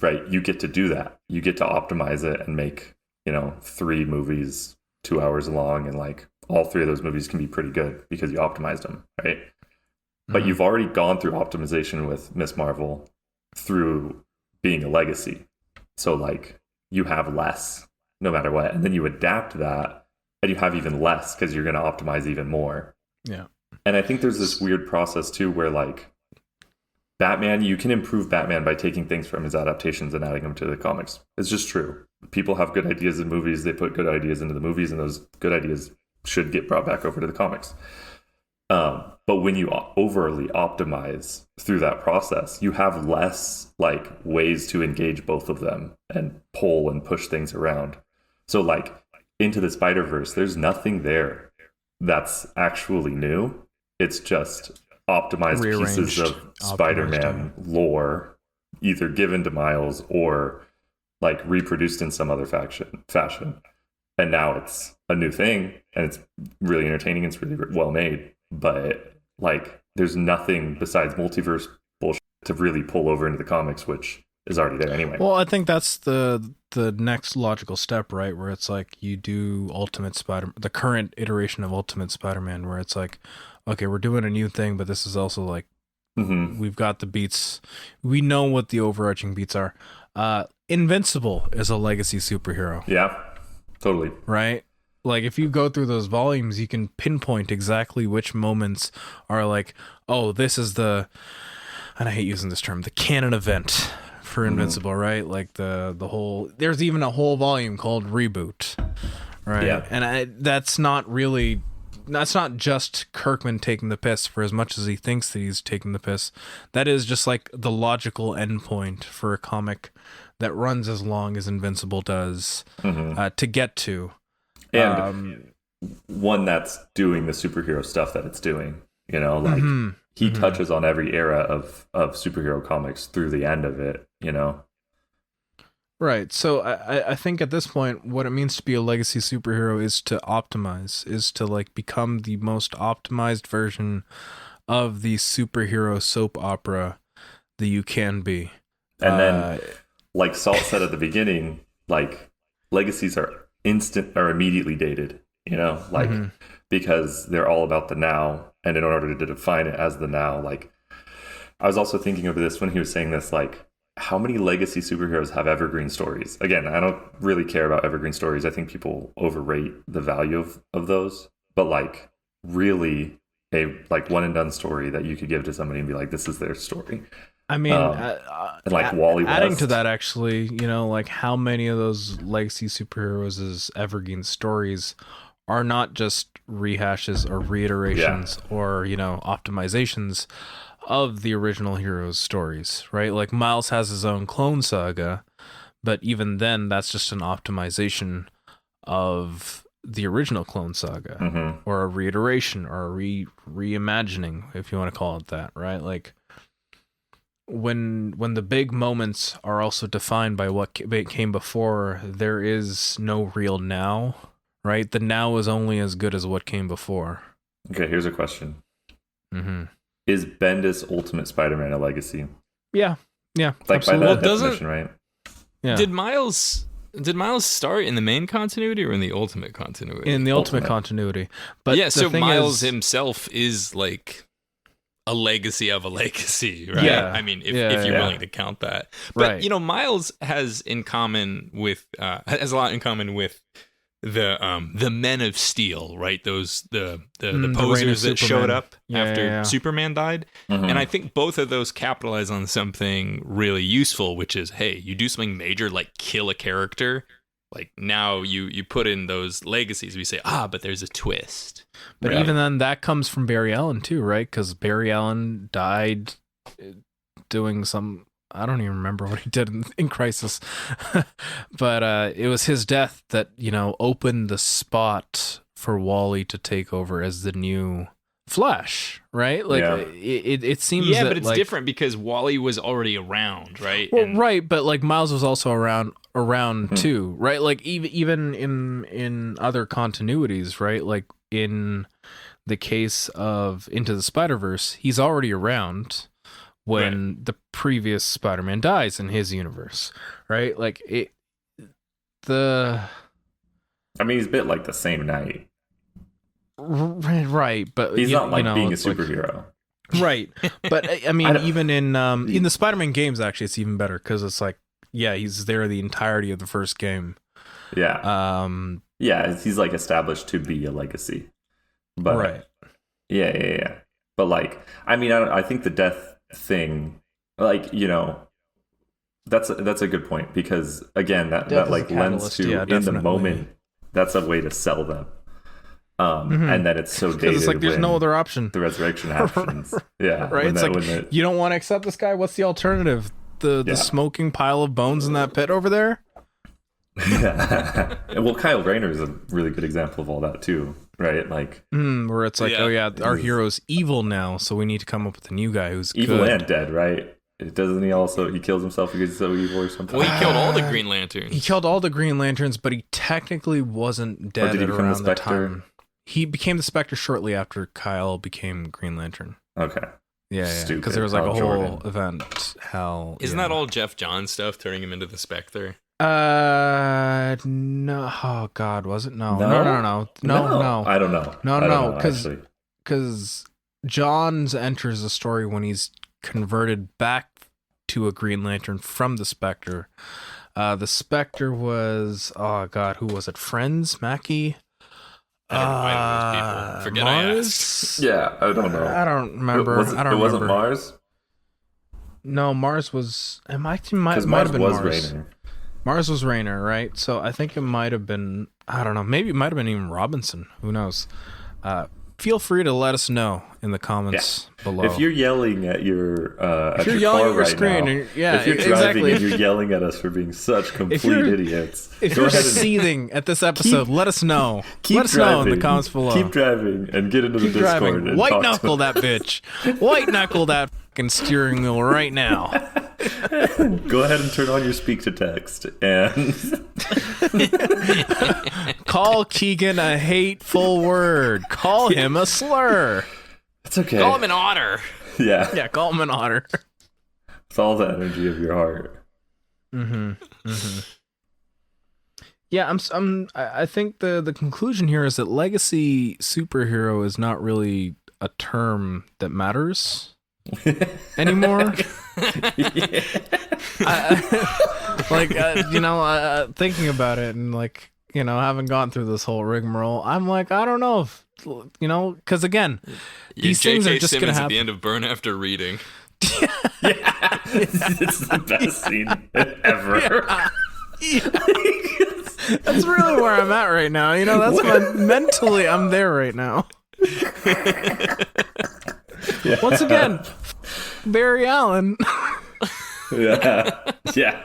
right? You get to do that. You get to optimize it and make, 3 movies 2 hours long, and like all 3 of those movies can be pretty good because you optimized them, right? But you've already gone through optimization with Miss Marvel through being a legacy. So like you have less no matter what. And then you adapt that and you have even less because you're going to optimize even more. Yeah. And I think there's this weird process too where like Batman, you can improve Batman by taking things from his adaptations and adding them to the comics. It's just true. People have good ideas in movies. They put good ideas into the movies, and those good ideas should get brought back over to the comics. But when you overly optimize through that process, you have less like ways to engage both of them and pull and push things around. So like into the Spider-Verse, there's nothing there that's actually new. It's just optimized pieces of Spider-Man lore, either given to Miles or like reproduced in some other fashion. And now it's a new thing, and it's really entertaining. It's really well made, but like there's nothing besides multiverse bullshit to really pull over into the comics, which is already there anyway. Well, I think that's the next logical step, right? Where it's like you do the current iteration of Ultimate Spider-Man, where it's like, okay, we're doing a new thing, but this is also like we've got the beats. We know what the overarching beats are. Invincible is a legacy superhero. Yeah, totally. Right? Like if you go through those volumes, you can pinpoint exactly which moments are like, oh, this is and I hate using this term, the canon event for Invincible, right? Like the whole, there's even a whole volume called Reboot, right? Yeah. And that's not just Kirkman taking the piss for as much as he thinks that he's taking the piss. That is just like the logical endpoint for a comic that runs as long as Invincible does to get to. And one that's doing the superhero stuff that it's doing, like he touches on every era of superhero comics through the end of it, Right. So I think at this point, what it means to be a legacy superhero is to optimize, is to like become the most optimized version of the superhero soap opera that you can be. And then, like Salt said at the beginning, like legacies are immediately dated, because they're all about the now. And in order to define it as the now, like I was also thinking of this when he was saying this, like how many legacy superheroes have evergreen stories? Again, I don't really care about evergreen stories. I think people overrate the value of those, but like really a like one and done story that you could give to somebody and be like, this is their story. I mean, and like Wally West. Adding to that, actually, like how many of those legacy superheroes' evergreen stories are not just rehashes or reiterations or, optimizations of the original heroes' stories, right? Like Miles has his own clone saga, but even then, that's just an optimization of the original clone saga or a reiteration or a reimagining, if you want to call it that, right? Like, when the big moments are also defined by what came before, there is no real now, right? The now is only as good as what came before. Okay, here's a question. Is Bendis Ultimate Spider-Man a legacy? Yeah, like absolutely. by that definition, right? Yeah. Did Miles start in the main continuity or in the Ultimate continuity? In the Ultimate continuity. But yeah, so Miles himself is like a legacy of a legacy, right? Yeah. I mean, if you're willing to count that. But Miles has a lot in common with the Men of Steel, right? Those the posers that showed up after Superman died. And I think both of those capitalize on something really useful, which is, hey, you do something major like kill a character. Like now you put in those legacies. We say, but there's a twist. But even then, that comes from Barry Allen too, right? Because Barry Allen died doing some, I don't even remember what he did in Crisis. But it was his death that, opened the spot for Wally to take over as the new Flash, right? Like it seems Yeah, that, but it's like, different because Wally was already around, right? Well, And- right, but like Miles was also around Mm-hmm. too, right? Like even in other continuities, right? Like in the case of Into the Spider-Verse, he's already around when the previous Spider-Man dies in his universe, right? Like I mean, he's a bit like the same night. right, but He's not like you know, being a it's like- superhero. right? But I mean, even in the Spider-Man games, actually, it's even better because it's like, yeah, he's there the entirety of the first game. Yeah. Yeah, he's like established to be a legacy. But right. Yeah. But like, I mean, I think the death thing, like, you know, that's a good point because again, that Death is like a lends catalyst, to yeah, in the definitely. moment. That's a way to sell them, and then it's so dated. Because it's like there's no when other option. the resurrection happens. Yeah, Right? It's like, you don't want to accept this guy? What's the alternative? The smoking pile of bones in that pit over there? yeah. Well, Kyle Rayner is a really good example of all that too, right? Like Where it's like, Yeah. oh yeah, our hero's evil now, so we need to come up with a new guy who's evil good. and dead, right? Doesn't he also he kills himself because he's so evil or something? Well, he killed all the Green Lanterns. He killed all the Green Lanterns, but he technically wasn't dead did he at become the around the Spectre? time. He became the Spectre shortly after Kyle became Green Lantern. Okay. Yeah, Stupid. because there was like Hal a whole Jordan. event. Hell, Isn't yeah. that all Jeff Johns stuff turning him into the Spectre? No. Oh God, was it? No. No? No. I don't know. No, I don't know, because actually. Johns enters the story when he's converted back to a Green Lantern from the Spectre. The Spectre was, oh God, who was it? Friends? Mackie? I don't know either of those people. Forget I Mars? asked. Yeah, I don't know. I don't remember. It I don't wasn't remember. Mars? No, Mars was. It might Because have Mars been was Mars. Rayner. Mars was Rayner, right? So I think it might have been. I don't know. Maybe it might have been even Robinson. Who knows? Feel free to let us know in the comments below. If you're yelling at your If you're yelling car at your right screen, now, and- yeah, if you're driving exactly. and you're yelling at us for being such complete you're- idiots, If go you're ahead and seething at this episode, let us know. keep Let us driving. know in the comments below. Keep driving and get into Keep the Discord. driving. And White talk to knuckle that bitch. White knuckle that fucking steering wheel right now. Go ahead and turn on your speak to text and Call Keigen a hateful word. Call him a slur. it's okay. Call him an otter. Yeah, Yeah, call him an otter. it's all the energy of your heart. Yeah, I think the conclusion here is that legacy superhero is not really a term that matters anymore. Thinking about it and like, you know, having gone through this whole rigmarole, I'm like, I don't know if, you know, because again, these things are just going to Simmons at happen. the end of Burn After Reading. It's the best scene ever. That's really where I'm at right now. You know, that's mentally I'm there right now. Once again, Barry Allen. Yeah.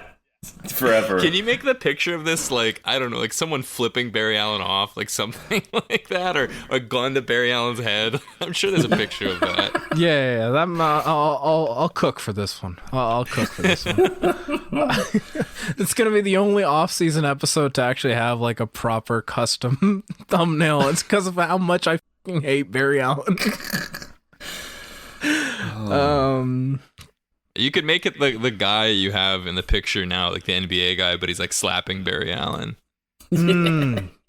Forever. Can you make the picture of this, like, I don't know, like someone flipping Barry Allen off, like something like that, or a gun to Barry Allen's head? I'm sure there's a picture of that. Yeah. I'll cook for this one. I'll cook for this one. It's gonna be the only off-season episode to actually have like a proper custom thumbnail. It's because of how much I fucking hate Barry Allen. You could make it the guy you have in the picture now, like the NBA guy, but he's like slapping Barry Allen.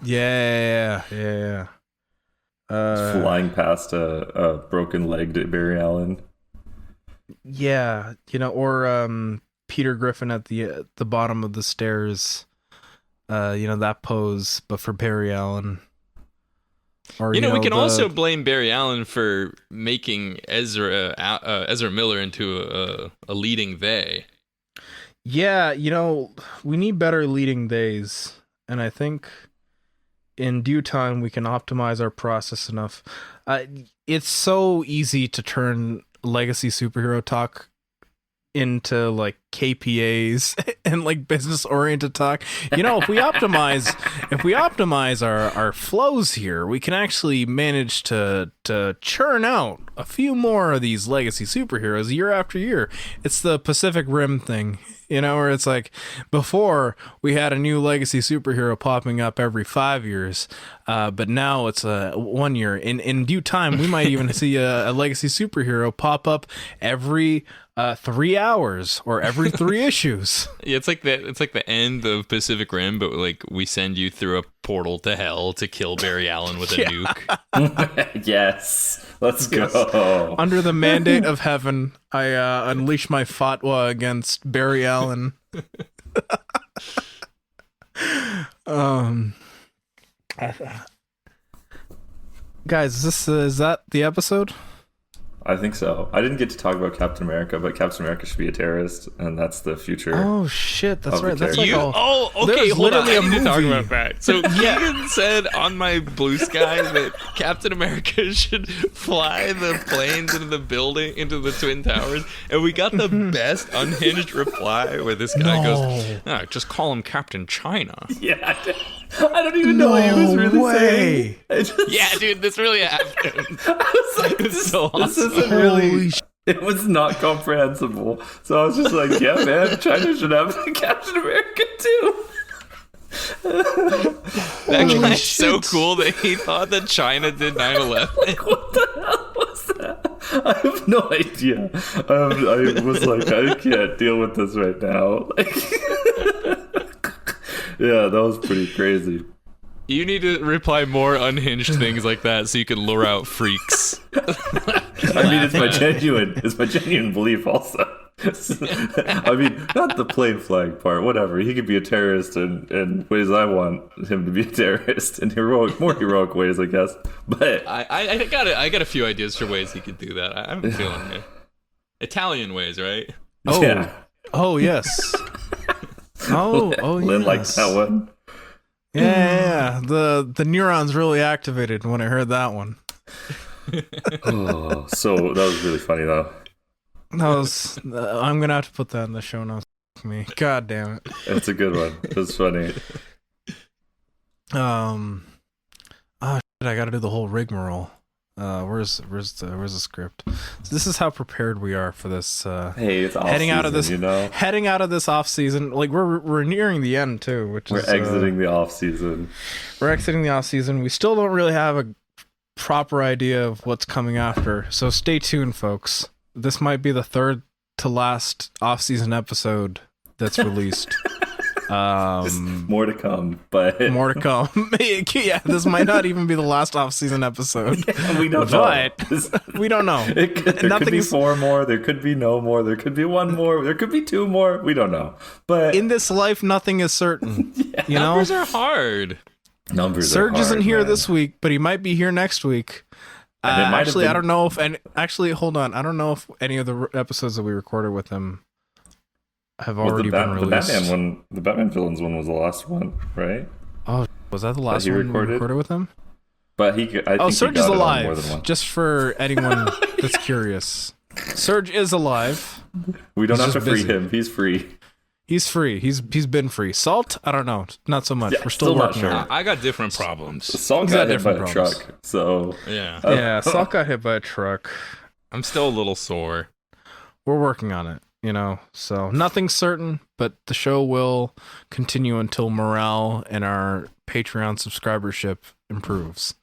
Yeah. Flying past a broken legged Barry Allen. Yeah, you know, or Peter Griffin at the bottom of the stairs. You know, that pose, but for Barry Allen. Or You know, we can also blame Barry Allen for making Ezra Miller into a leading they. Yeah, you know, we need better leading days, and I think in due time we can optimize our process enough. It's so easy to turn legacy superhero talk into like KPAs and like business oriented talk. You know, if we optimize our flows here, we can actually manage to churn out a few more of these legacy superheroes year after year. It's the Pacific Rim thing, you know, where it's like before we had a new legacy superhero popping up every 5 years, but now it's 1 year. In due time, we might even see a legacy superhero pop up every 3 hours or every 3 issues. Yeah, it's like the end of Pacific Rim, but like we send you through a portal to hell to kill Barry Allen with a nuke. Yes. Let's go. Under the mandate of heaven, I unleash my fatwa against Barry Allen. Guys, is that the episode? I think so. I didn't get to talk about Captain America, but Captain America should be a terrorist, and that's the future. Oh shit, that's right. That's like okay, hold on. I need to talk about that. So Yeah. Keigen said on my blue sky that Captain America should fly the planes into the building, into the Twin Towers, and we got the best unhinged reply where this guy goes, just call him Captain China. Yeah, I don't even know what he was really saying. Yeah, dude, this really happened. I was like, It's so awesome. this isn't really... It was not comprehensible. So I was just like, yeah, man, China should have Captain America too. That guy's so cool that he thought that China did 9/11. Like, what the hell was that? I have no idea. I was like, I can't deal with this right now. Yeah, that was pretty crazy. You need to reply more unhinged things like that so you can lure out freaks. I mean, it's my genuine belief also. I mean, not the plain flag part, whatever. He could be a terrorist in ways I want him to be a terrorist, in more heroic ways, I guess. But I got a few ideas for ways he could do that. I'm feeling it. Italian ways, right? Oh, yeah. Oh yes. Oh, Lynn yes. likes that one. Yeah. The neurons really activated when I heard that one. Oh, so that was really funny though. That was. I'm gonna have to put that in the show notes. Me, god damn it. It's a good one. It's funny. Oh shit! I got to do the whole rigmarole. Where's the script? So this is how prepared we are for this. Hey, it's off heading season, out of this, you know? heading out of this off season. Like we're nearing the end too, which We're is exiting the off season. We're exiting the off season. We still don't really have a proper idea of what's coming after. So stay tuned, folks. This might be the third to last off season episode that's released. Just more to come, but More to come. Yeah, this might not even be the last off-season episode. Yeah, we don't know. We don't know. There could be 4 more. There could be no more. There could be 1 more. There could be 2 more. We don't know. But in this life, nothing is certain. yeah. You know, Numbers are hard. Numbers Serge are hard, isn't here man. this week, but he might be here next week. And it might have Actually, been- I don't know if. And actually, hold on. I don't know if any of the episodes that we recorded with him have already been released. The Batman villains one was the last one, right? Oh, was that the last he one recorded? we recorded with him? But I think Serge he is got it on more than alive. one. Just for anyone that's curious, Serge is alive. We don't He's have to just free busy. him. He's free. He's free. He's been free. Salt? I don't know. Not so much. Yeah, We're still still not working sure. on it. I got different problems. Saul He's got got hit by a different problems. truck, so Yeah. Yeah, Salt got hit by a truck. I'm still a little sore. We're working on it, you know. So nothing's certain, but the show will continue until morale and our Patreon subscribership improves.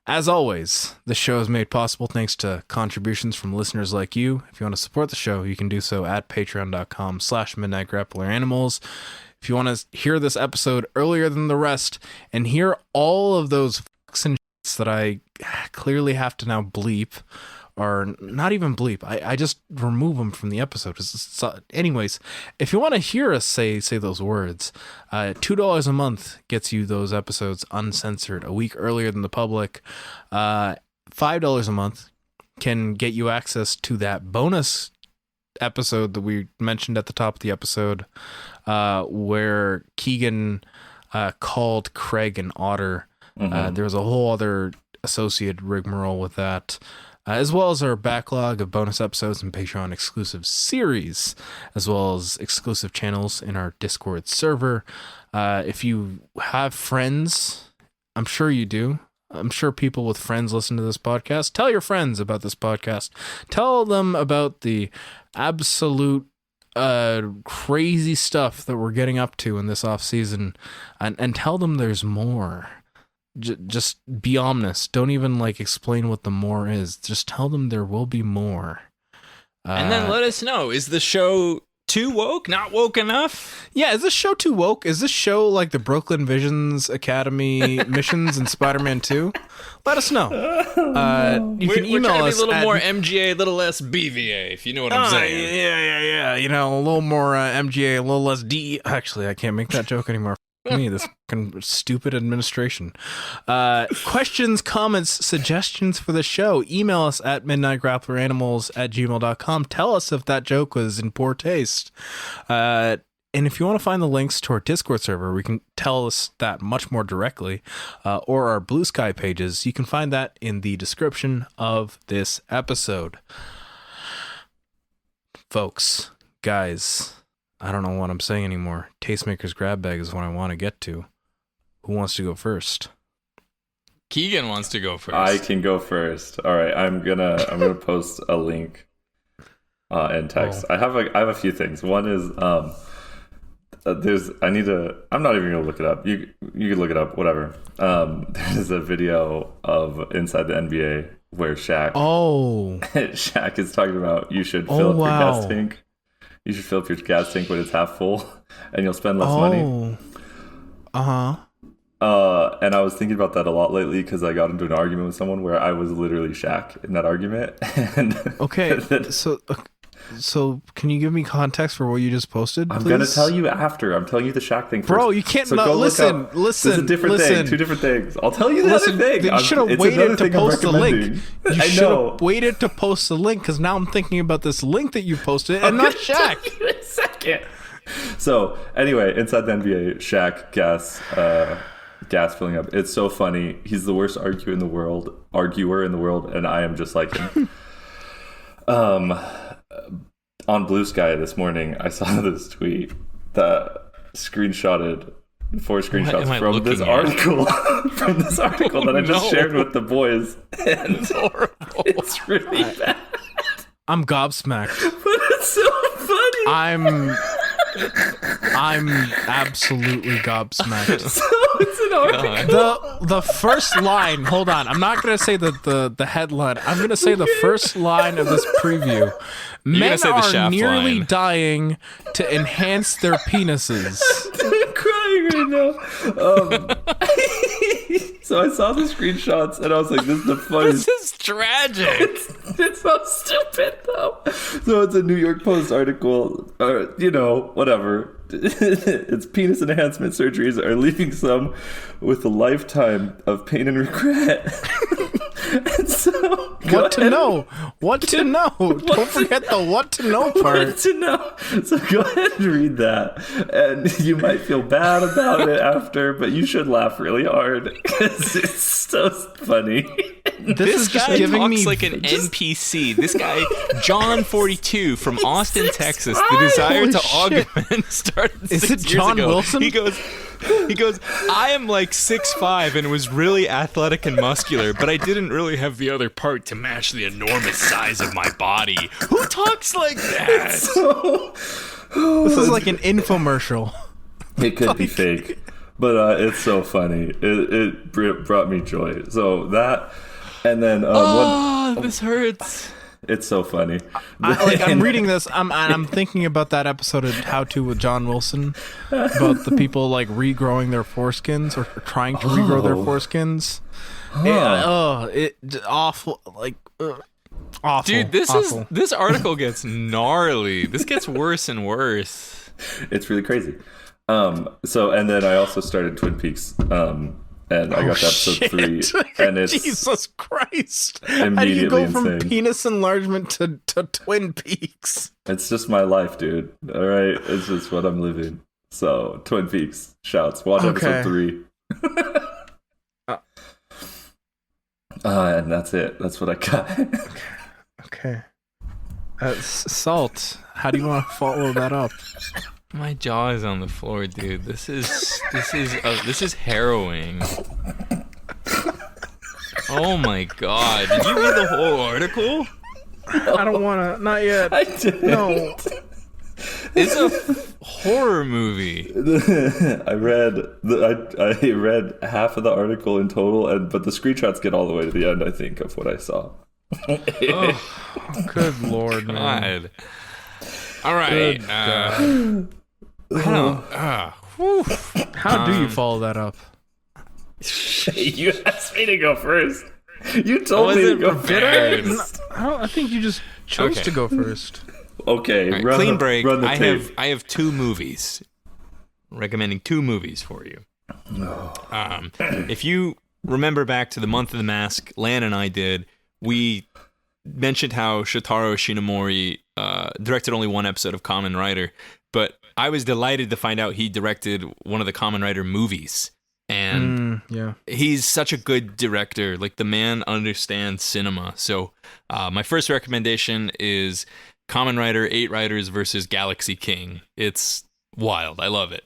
As always, the show is made possible thanks to contributions from listeners like you. If you want to support the show, you can do so at patreon.com/midnightgrappleranimals. If you want to hear this episode earlier than the rest and hear all of those fucks and shits that I clearly have to now bleep, or not even bleep, I just remove them from the episode. Anyways, if you want to hear us say those words, $2 a month gets you those episodes uncensored a week earlier than the public. $5 a month can get you access to that bonus episode that we mentioned at the top of the episode, where Keigen called Craig an otter. Mhm. There was a whole other associated rigmarole with that. as well as our backlog of bonus episodes and Patreon exclusive series, as well as exclusive channels in our Discord server. If you have friends, I'm sure you do. I'm sure people with friends listen to this podcast. Tell your friends about this podcast. Tell them about the absolute crazy stuff that we're getting up to in this off season, and tell them there's more. Just be ominous. Don't even like explain what the more is. Just tell them there will be more. And then let us know. Is the show too woke? Not woke enough? Yeah, is this show too woke? Is this show like the Brooklyn Visions Academy missions in Spider-Man 2? Let us know. You can email we're trying to us be a little at more MGA, a little less BVA, if you know what I'm saying. Yeah. You know, a little more MGA, a little less DE. Actually, I can't make that joke anymore. Me, this stupid administration. Questions, comments, suggestions for the show, email us at midnightgrappleranimals@gmail.com. Tell us if that joke was in poor taste. And if you want to find the links to our Discord server, we can tell us that much more directly, or our Blue Sky pages, you can find that in the description of this episode. Folks, guys, I don't know what I'm saying anymore. Tastemaker's grab bag is what I want to get to. Who wants to go first? Keigen wants to go first. I can go first. All right, I'm gonna post a link in text. Oh. I have a few things. One is I'm not even gonna look it up. You can look it up, whatever. There's a video of inside the NBA where Shaq Shaq is talking about you should fill up your gas tank. You should fill up your gas tank when it's half full, and you'll spend less money. And I was thinking about that a lot lately because I got into an argument with someone where I was literally Shaq in that argument. And okay, so can you give me context for what you just posted? I'm gonna tell you after. I'm telling you the Shaq thing first. Bro, you can't listen. This is a different thing. Two different things. I'll tell you the other thing. You should have waited to post the link. You should have waited to post the link because now I'm thinking about this link that you posted and not Shaq. A second. So anyway, inside the NBA, Shaq gas filling up. It's so funny. He's the worst arguer in the world, and I am just like him. On Blue Sky this morning, I saw this tweet that screenshotted 4 screenshots from this article that I just shared with the boys. And it's horrible. It's really bad. I'm gobsmacked. But it's so funny. I'm absolutely gobsmacked. So it's an article. The first line. Hold on. I'm not gonna say the headline. I'm gonna say the first line of this preview. Men are nearly dying to enhance their penises. I'm crying right now. So I saw the screenshots and I was like, "This is the funniest." This is tragic. It's so stupid though. So it's a New York Post article, whatever. Its penis enhancement surgeries are leaving some with a lifetime of pain and regret. And so, what to know? Don't forget the what to know part. What to know. So go ahead and read that, and you might feel bad about it after, but you should laugh really hard because it's so funny. This guy talks like an NPC. This guy, John 42 from Austin, Texas, the desire to augment started 6 years John ago. Wilson? He goes, I am like 6'5" and was really athletic and muscular, but I didn't really have the other part to match the enormous size of my body. Who talks like that? This is like an infomercial. It could be fake, but it's so funny. It brought me joy. So that, and then this hurts. It's so funny. I'm reading this. I'm thinking about that episode of How To with John Wilson about the people like regrowing their foreskins or trying to regrow their foreskins. Awful. Like awful. Dude, this article gets gnarly. This gets worse and worse. It's really crazy. So and then I also started Twin Peaks. And I got to episode 3, and it's Jesus Christ! Immediately How do you go from insane. penis enlargement to Twin Peaks? It's just my life, dude. All right, it's just what I'm living. So Twin Peaks, shouts. Watch episode 3. And that's it. That's what I got. Okay. Salt, how do you want to follow that up? My jaw is on the floor, dude. This is harrowing. Oh my god! Did you read the whole article? I don't want to. Not yet. I didn't. No. It's a horror movie. I read half of the article in total, but the screenshots get all the way to the end, I think, of what I saw. Oh, good lord, man. God. All right. I don't. How do you follow that up? You asked me to go first. You told me to go prepared. first. I think you just chose to go first. Okay, All right, clean break. Run the tape. I have 2 movies. Recommending 2 movies for you. If you remember back to the month of the mask, Lan and I did. We mentioned how Shotaro Shinomori directed only 1 episode of Kamen Rider, but I was delighted to find out he directed one of the Kamen Rider movies. And he's such a good director. Like, the man understands cinema. So my first recommendation is Kamen Rider 8 Riders versus Galaxy King. It's wild. I love it.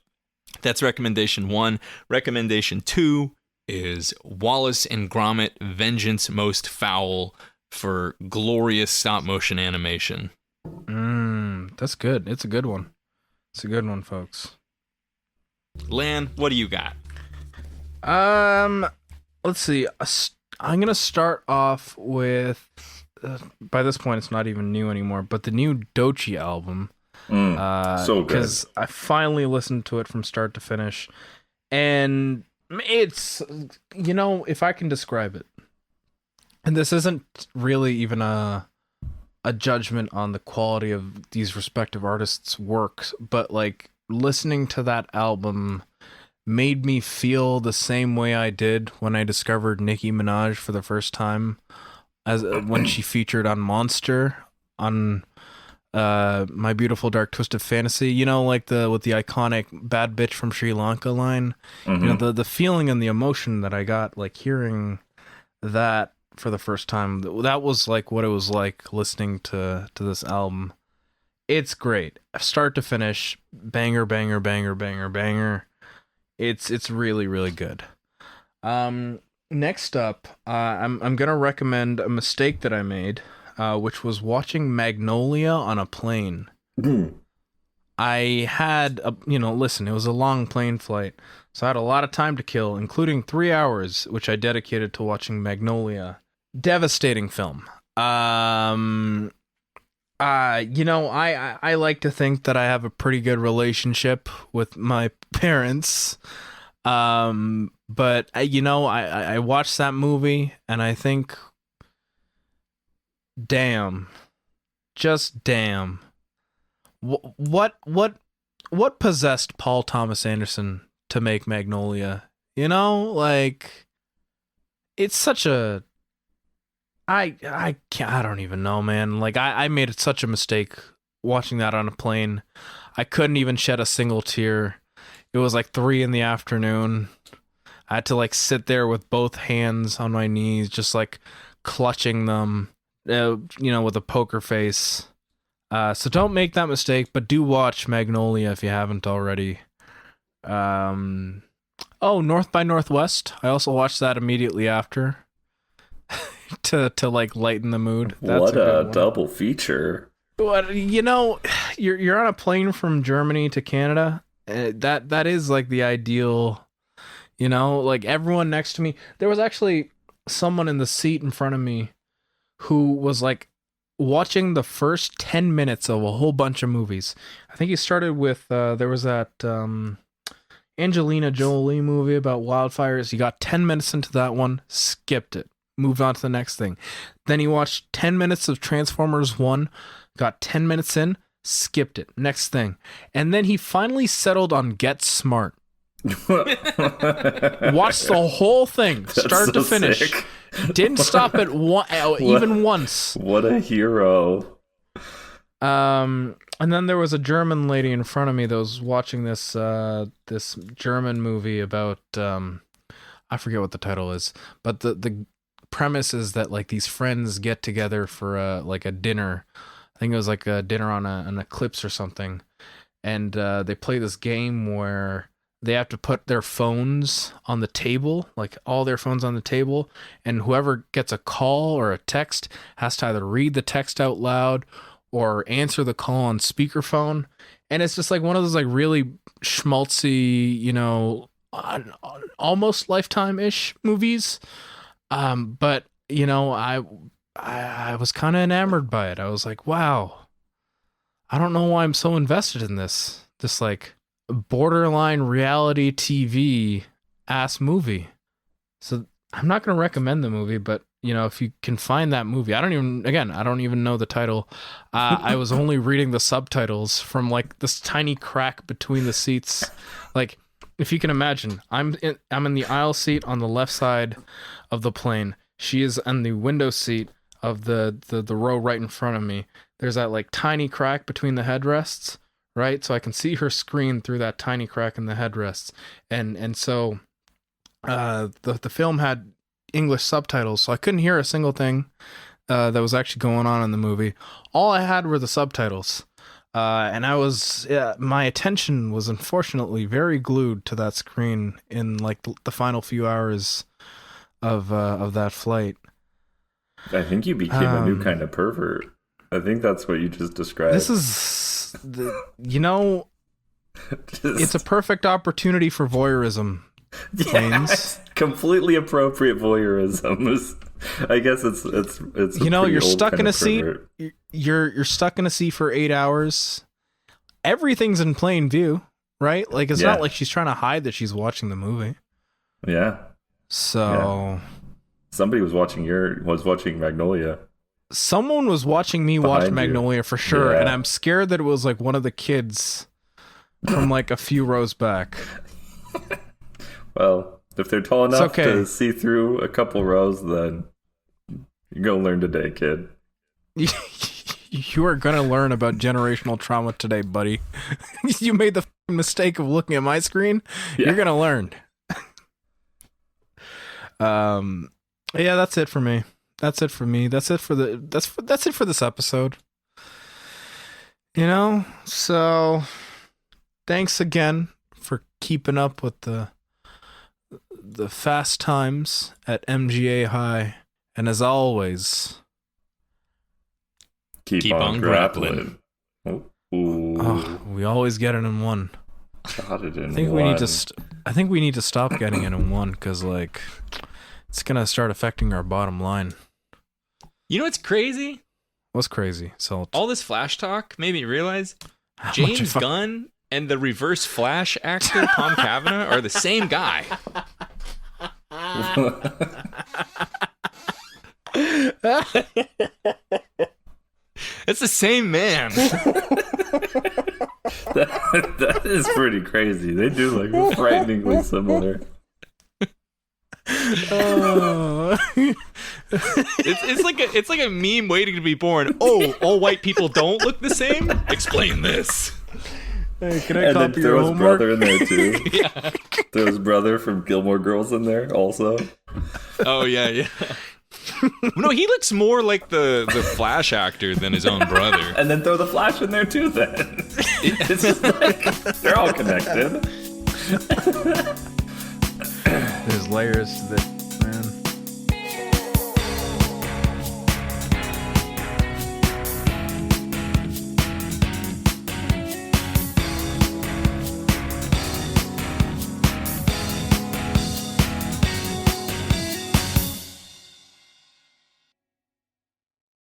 That's recommendation 1. Recommendation 2 is Wallace and Gromit Vengeance Most Foul for glorious stop-motion animation. That's good. It's a good one. It's a good one, folks. Lan, what do you got? Let's see. I'm gonna start off with. By this point, it's not even new anymore, but the new Dochi album. So good. Because I finally listened to it from start to finish, and it's, if I can describe it, and this isn't really even a judgment on the quality of these respective artists' works, but like listening to that album made me feel the same way I did when I discovered Nicki Minaj for the first time, as when she featured on Monster on My Beautiful Dark Twisted Fantasy, like with the iconic Bad Bitch from Sri Lanka line. Mm-hmm. The feeling and the emotion that I got like hearing that for the first time, that was like what it was like listening to this album. It's great, start to finish, banger, banger, banger, banger, banger. It's really, really good. Next up, I'm gonna recommend a mistake that I made, which was watching Magnolia on a plane. I had listen, it was a long plane flight, so I had a lot of time to kill, including 3 hours, which I dedicated to watching Magnolia. Devastating film. I like to think that I have a pretty good relationship with my parents. But I watched that movie and I think, damn, just damn. What possessed Paul Thomas Anderson to make Magnolia? It's such a, I don't even know, man. Like I made such a mistake watching that on a plane. I couldn't even shed a single tear. It was like 3 p.m. I had to like sit there with both hands on my knees, just like clutching them, with a poker face. So don't make that mistake, but do watch Magnolia if you haven't already. North by Northwest. I also watched that immediately after to like lighten the mood. That's what a one. double feature. But you're on a plane from Germany to Canada. That is like the ideal, like everyone next to me. There was actually someone in the seat in front of me who was like watching the first 10 minutes of a whole bunch of movies. I think he started with there was that Angelina Jolie movie about wildfires. He got 10 minutes into that one, skipped it, moved on to the next thing. Then he watched 10 minutes of Transformers 1, got 10 minutes in, skipped it, next thing. And then he finally settled on Get Smart. Watched the whole thing, start to finish. Sick. Didn't stop at even once. What a hero. And then there was a German lady in front of me that was watching this German movie about I forget what the title is, but the premise is that like these friends get together for a dinner. I think it was like a dinner on an eclipse or something, and they play this game where they have to put their phones on the table, like all their phones on the table, and whoever gets a call or a text has to either read the text out loud or answer the call on speakerphone. And it's just like one of those like really schmaltzy, you know, almost Lifetime-ish movies. But you know, I was kind of enamored by it. I was like, wow, I don't know why I'm so invested in this like borderline reality TV ass movie. So I'm not going to recommend the movie, but you know, if you can find that movie, I don't even know the title. I was only reading the subtitles from like this tiny crack between the seats. Like, if you can imagine, I'm in the aisle seat on the left side of the plane. She is on the window seat of the row right in front of me. There's that like tiny crack between the headrests, right? So I can see her screen through that tiny crack in the headrests. And so the film had English subtitles, so I couldn't hear a single thing that was actually going on in the movie. All I had were the subtitles. And my attention was unfortunately very glued to that screen in like the final few hours of that flight. I think you became a new kind of pervert. I think that's what you just described. This is, it's a perfect opportunity for voyeurism. Yes, completely appropriate voyeurism. I guess it's. You know, you're stuck in a seat. You're stuck in a seat for 8 hours. Everything's in plain view, right? Like it's not like she's trying to hide that she's watching the movie. Yeah. So somebody was watching Magnolia. Someone was watching me watch Magnolia for sure, and I'm scared that it was like one of the kids from like a few rows back. Well, if they're tall enough to see through a couple rows, then you're going to learn today, kid. You are going to learn about generational trauma today, buddy. You made the mistake of looking at my screen. Yeah. You're going to learn. Yeah, that's it for me. That's it for this episode. You know, so thanks again for keeping up with the fast times at MGA High, and as always, keep on grappling. Oh, we always get it in one. Got it in I think we need to stop getting it in one, because like it's gonna start affecting our bottom line. You know what's crazy? What's crazy? So all this Flash talk made me realize James Gunn and the Reverse Flash actor Tom Cavanagh are the same guy. It's the same man. That is pretty crazy. They do look frighteningly similar. Oh. It's like a meme waiting to be born. Oh, all white people don't look the same? Explain this. Hey, can I copy your homework? Throw his brother in there too. Yeah. Throw his brother from Gilmore Girls in there also. Oh yeah. No, he looks more like the Flash actor than his own brother. And then throw the Flash in there too then. It's just like they're all connected. There's layers to this.